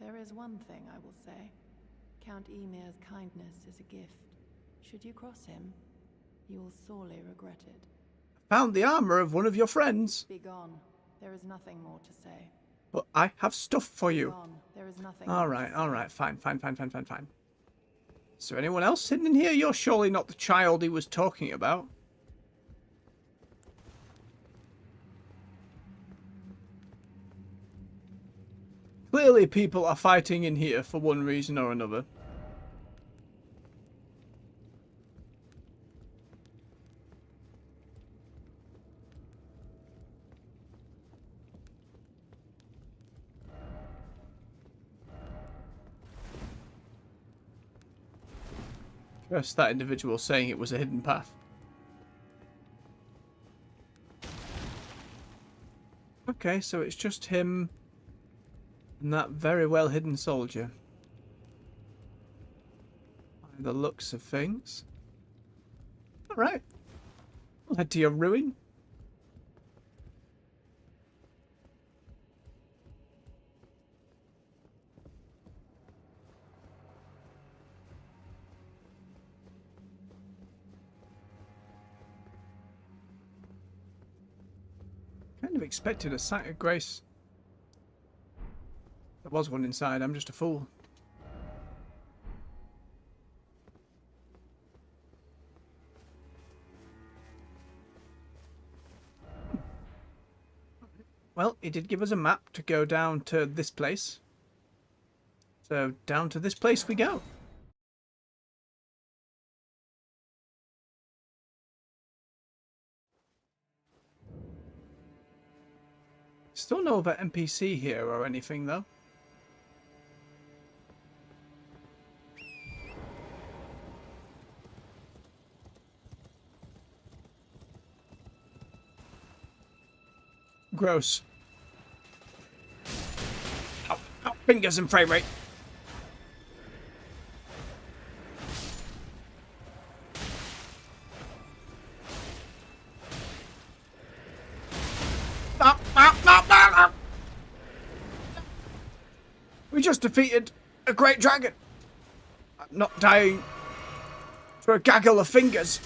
there is one thing I will say. Count Ymir's kindness is a gift. Should you cross him, You will sorely regret it. Found the armor of one of your friends. Be gone. There is nothing more to say. But I have stuff for Be you. gone. There is nothing All more right, to all say. right. Fine. Is there anyone else hidden in here? You're surely not the child he was talking about. Clearly people are fighting in here for one reason or another. Curse that individual saying it was a hidden path. Okay, so it's just him and that very well hidden soldier. By the looks of things. Alright. We'll head to your ruin. Kind of expected a sight of grace. There was one inside, I'm just a fool. Well, he did give us a map to go down to this place. So down to this place we go. Still no other NPC here or anything though. Gross. Ow, ow, fingers and frame rate. We just defeated a great dragon. I'm not dying for a gaggle of fingers.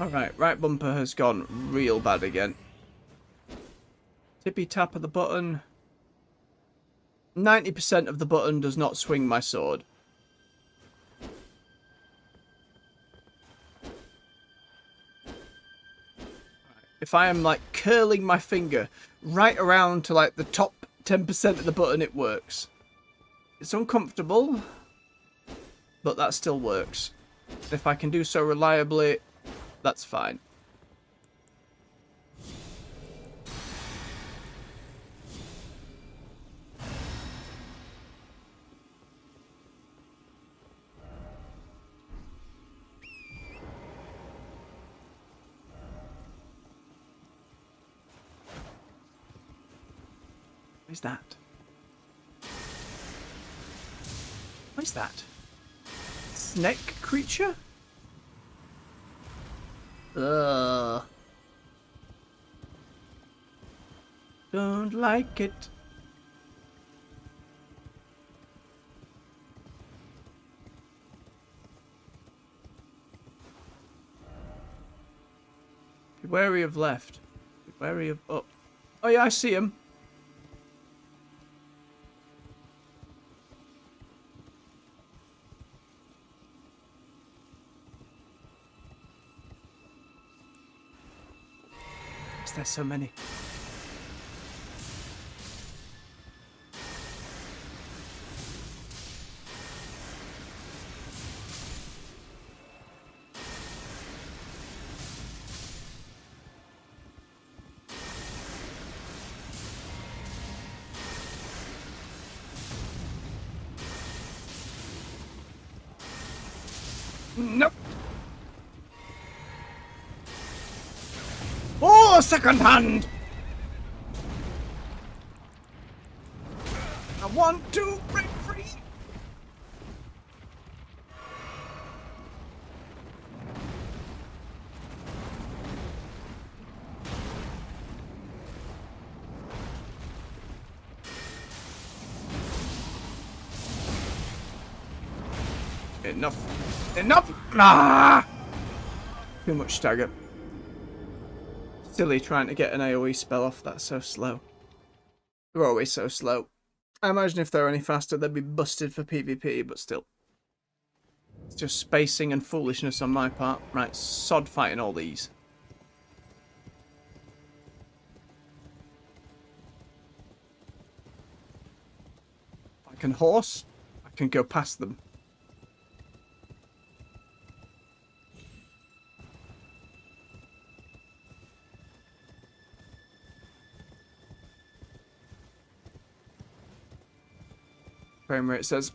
Alright, right bumper has gone real bad again. Tippy tap of the button. 90% of the button does not swing my sword. If I am like curling my finger right around to like the top 10% of the button, it works. It's uncomfortable, but that still works. If I can do so reliably, that's fine. What is that? What is that? Snake creature? Ugh. Don't like it. Be wary of left. Be wary of up. Oh yeah, I see him. There's so many. Nope. Oh, second hand! I want to break free! Enough. Enough! Ah! Too much stagger. Silly trying to get an AoE spell off. That's so slow. They're always so slow. I imagine if they're any faster, they'd be busted for PvP, but still. It's just spacing and foolishness on my part. Right, sod fighting all these. I can horse. I can go past them. Frame rate says,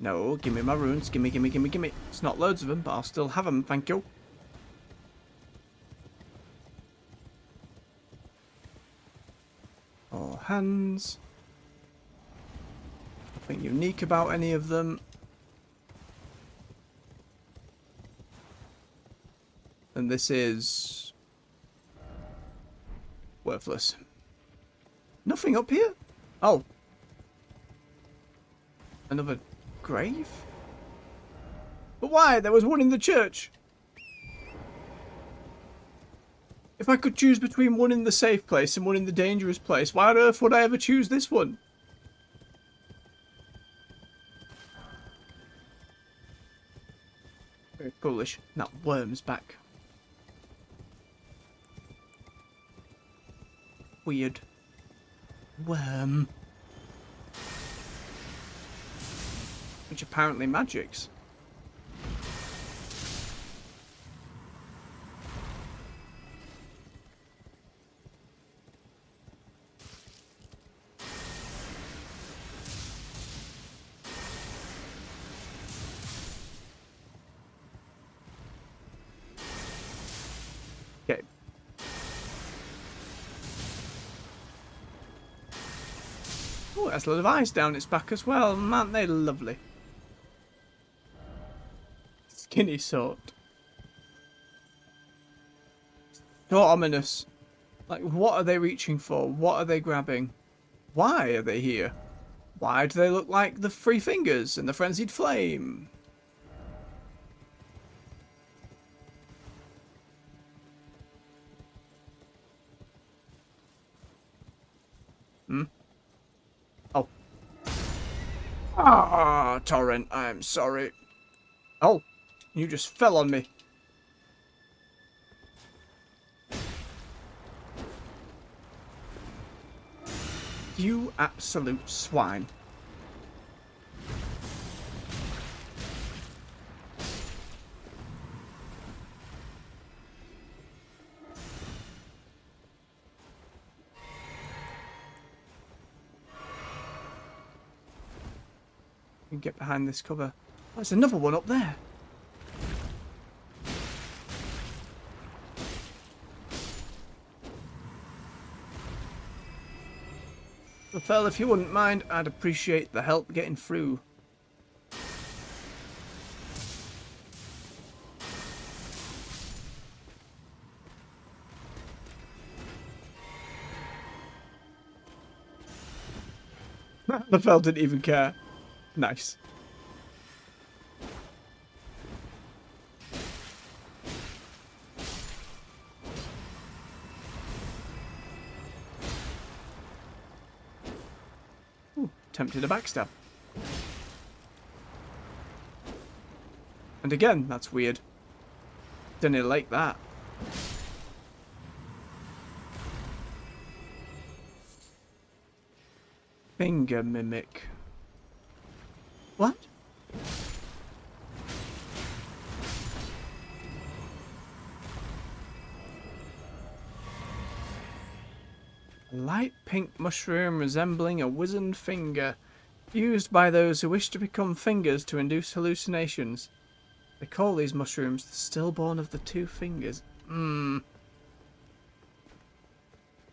no, give me my runes. Gimme, gimme, gimme, gimme. It's not loads of them, but I'll still have them, thank you. All hands. Nothing unique about any of them. And this is worthless. Nothing up here? Oh. Another grave? But why? There was one in the church. If I could choose between one in the safe place and one in the dangerous place, why on earth would I ever choose this one? Very foolish. That worm's back. Weird. Worm. Which apparently magics. Okay. Oh, that's a lot of ice down its back as well. Man, they're lovely. Skinny sort. So ominous. Like, what are they reaching for? What are they grabbing? Why are they here? Why do they look like the Three Fingers and the Frenzied Flame? Hmm? Oh. Ah, Torrent, I'm sorry. Oh. You just fell on me. You absolute swine. You can get behind this cover. Oh, there's another one up there. Well, Fel, if you wouldn't mind, I'd appreciate the help getting through. The Fel didn't even care. Nice. Tempted a backstab. And again, that's weird. Didn't like that. Finger mimic. What? A light pink mushroom resembling a wizened finger, used by those who wish to become fingers to induce hallucinations. They call these mushrooms the stillborn of the two fingers.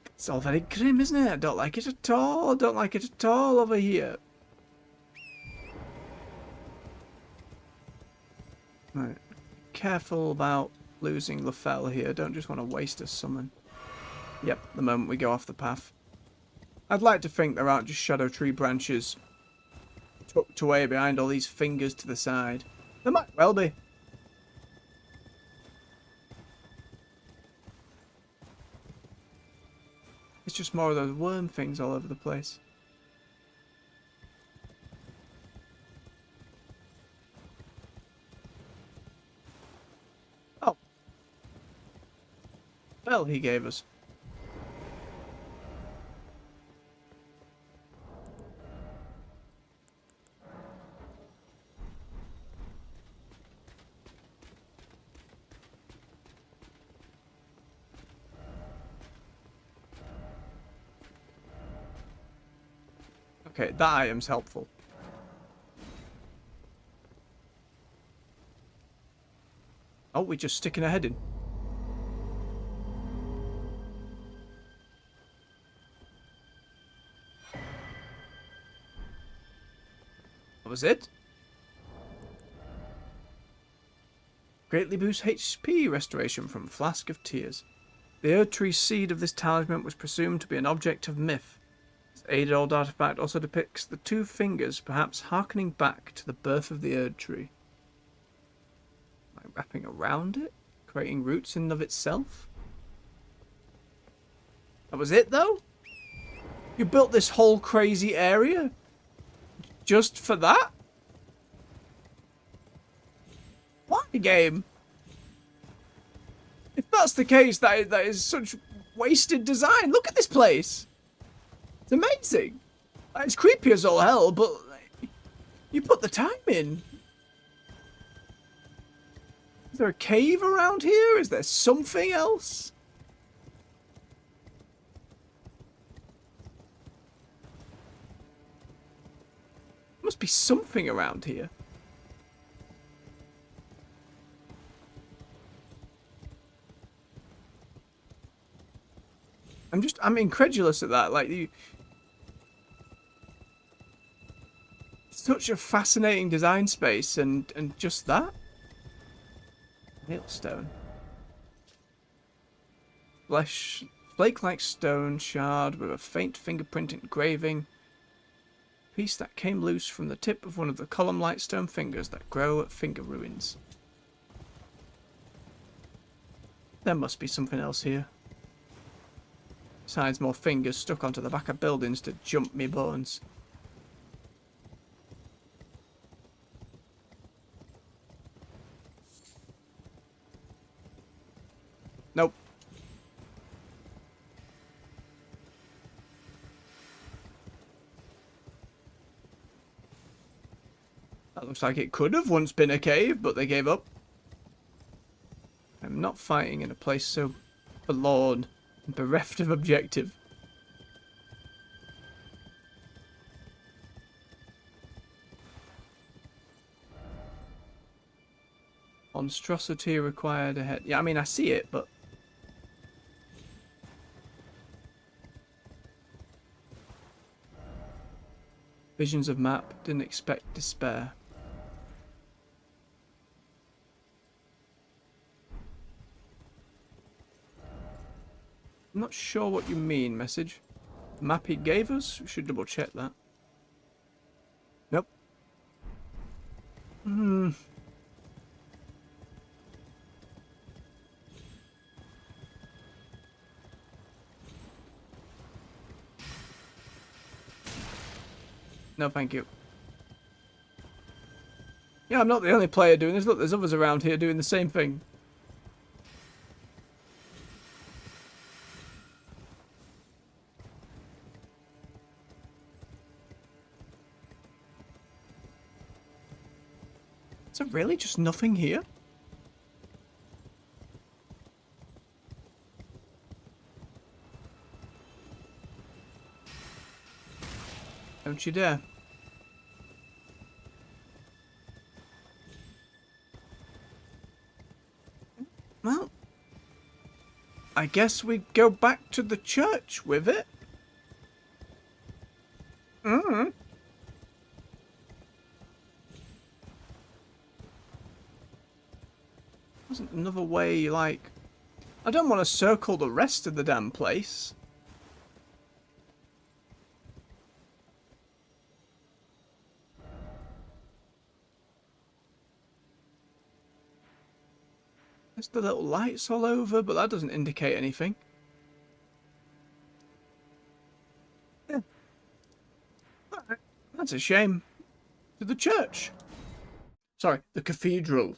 It's all very grim, isn't it? I don't like it at all. Don't like it at all over here. Right. Careful about losing Lefel here. Don't just want to waste a summon. Yep, the moment we go off the path. I'd like to think there aren't just shadow tree branches tucked away behind all these fingers to the side. There might well be. It's just more of those worm things all over the place. Oh. Well, he gave us. Okay, that item's helpful. Oh, we're just sticking our head in. That was it? Greatly boosts HP restoration from Flask of Tears. The Erdtree seed of this talisman was presumed to be an object of myth. This age-old artifact also depicts the two fingers, perhaps harkening back to the birth of the Erdtree. Am I wrapping around it? Creating roots in and of itself? That was it, though? You built this whole crazy area? Just for that? What game? If that's the case, that is such wasted design. Look at this place. It's amazing. It's creepy as all hell, but you put the time in. Is there a cave around here? Is there something else? Must be something around here. I'm incredulous at that. Like, such a fascinating design space, and just that. Hailstone. Flake-like stone shard with a faint fingerprint engraving. Piece that came loose from the tip of one of the column-like stone fingers that grow at finger ruins. There must be something else here. Besides more fingers stuck onto the back of buildings to jump me bones. Nope. That looks like it could have once been a cave, but they gave up. I'm not fighting in a place so forlorn and bereft of objective. Monstrosity required ahead. Yeah, I mean, I see it, but... Visions of map. Didn't expect despair. I'm not sure what you mean, message. The map he gave us? We should double check that. Nope. No, thank you. Yeah, I'm not the only player doing this. Look, there's others around here doing the same thing. Is there really just nothing here? Don't you dare. Well, I guess we go back to the church with it. Wasn't another way, like... I don't want to circle the rest of the damn place. There's the little lights all over, but that doesn't indicate anything. Yeah. Alright, that's a shame. To the church. Sorry, the cathedral.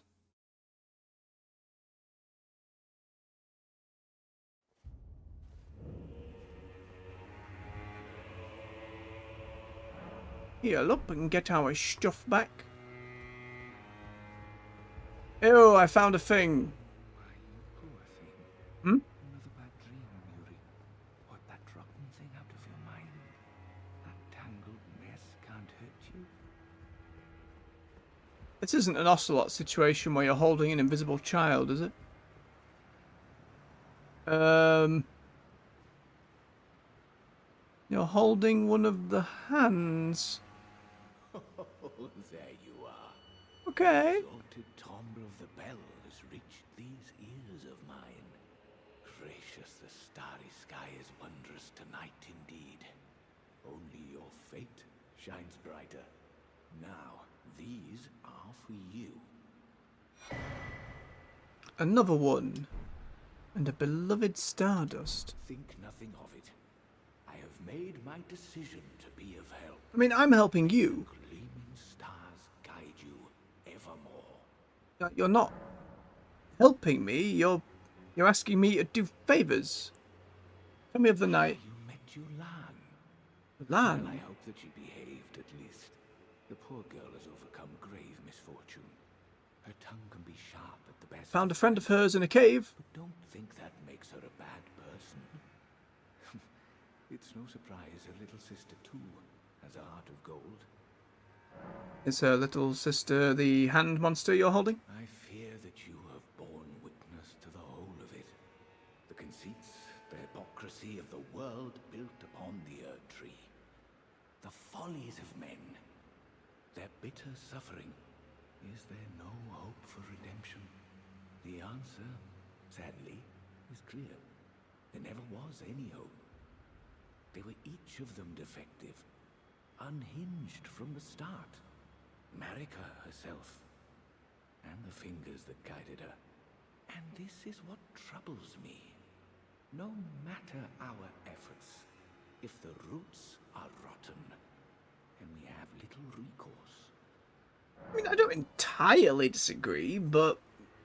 Heal up and get our stuff back. Ew, I found a thing. Why, you poor thing. Hmm? Another bad dream, Yuri. Wipe that rotten thing out of your mind. That tangled mess can't hurt you. This isn't an ocelot situation where you're holding an invisible child, is it? You're holding one of the hands. Oh, there you are. Okay. The exalted timbre of the bell has reached these ears of mine. Gracious, the starry sky is wondrous tonight indeed. Only your fate shines brighter. Now, these are for you. Another one. And a beloved stardust. Think nothing of it. I have made my decision to be of help. I mean, I'm helping you. Gleaming stars guide you evermore. You're not helping me. You're asking me to do favors. Tell me of the night. You met Yulan. Lan. Well, I hope that she behaved at least. The poor girl has overcome grave misfortune. Her tongue can be sharp at the best. Found a friend of hers in a cave. But don't think that makes her a bad person. It's no surprise her little sister too has a heart of gold. Is her little sister the hand monster you're holding? I fear that you have borne witness to the whole of it. The conceits, the hypocrisy of the world built upon the Erdtree. The follies of men. Their bitter suffering. Is there no hope for redemption? The answer, sadly, is clear. There never was any hope. They were each of them defective, unhinged from the start. Marika herself, and the fingers that guided her. And this is what troubles me. No matter our efforts, if the roots are rotten, then we have little recourse. I mean, I don't entirely disagree, but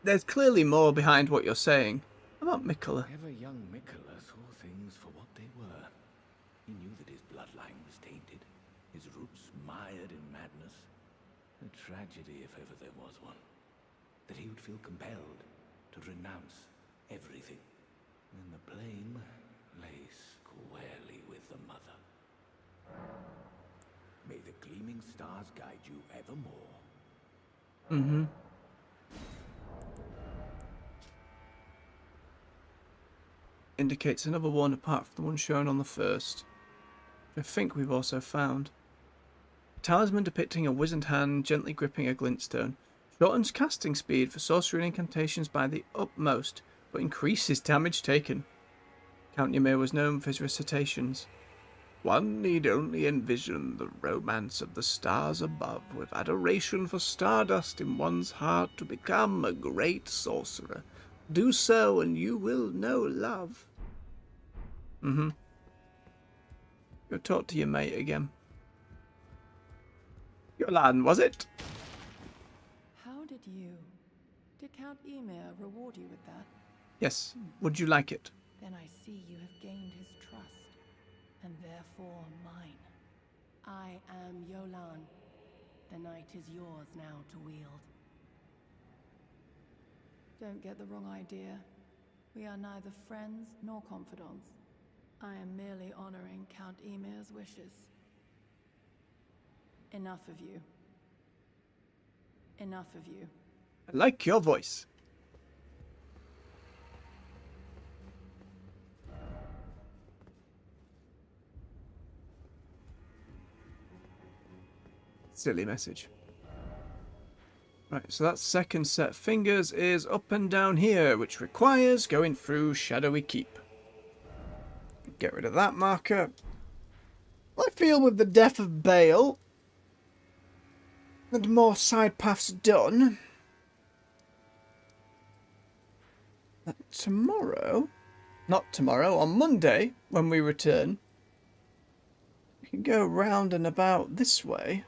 there's clearly more behind what you're saying. How about Miquella? Ever young Miquella saw things for what they were. He knew that his bloodline was tainted, his roots mired in madness. A tragedy, if ever there was one. That he would feel compelled to renounce everything. And the blame lay squarely with the mother. May the gleaming stars guide you evermore. Mm-hmm. Indicates another one apart from the one shown on the first. Which I think we've also found. A talisman depicting a wizened hand gently gripping a glintstone. Shortens casting speed for sorcery and incantations by the utmost, but increases damage taken. Count Ymir was known for his recitations. One need only envision the romance of the stars above, with adoration for stardust in one's heart to become a great sorcerer. Do so and you will know love. Mm-hmm. Go talk to your mate again. Yolan, was it? How did you? Did Count Ymir reward you with that? Yes. Would you like it? Then I see you have gained his trust, and therefore mine. I am Yolan. The night is yours now to wield. Don't get the wrong idea. We are neither friends nor confidants. I am merely honoring Count Ymir's wishes. Enough of you. Enough of you. I like your voice. Silly message. Right, so that second set of fingers is up and down here, which requires going through Shadowy Keep. Get rid of that marker. I feel with the death of Bayle and more side paths done, tomorrow, not tomorrow, on Monday, when we return, we can go round and about this way.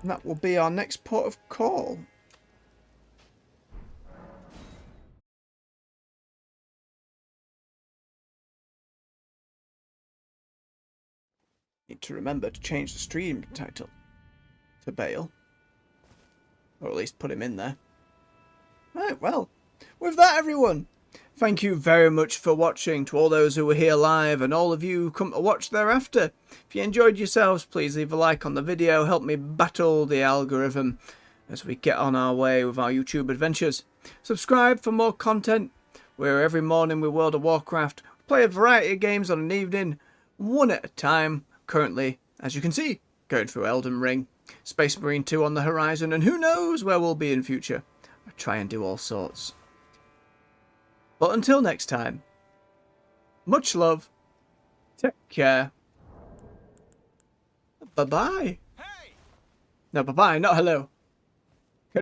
And that will be our next port of call. Need to remember to change the stream title to Bayle. Or at least put him in there. Right, well, with that everyone, thank you very much for watching. To all those who were here live and all of you who come to watch thereafter. If you enjoyed yourselves, please leave a like on the video. Help me battle the algorithm as we get on our way with our YouTube adventures. Subscribe for more content, where every morning with World of Warcraft we play a variety of games on an evening, one at a time. Currently, as you can see, going through Elden Ring, Space Marine 2 on the horizon, and who knows where we'll be in future. I try and do all sorts. But until next time, much love, take care, bye-bye. Hey! No, bye-bye, not hello.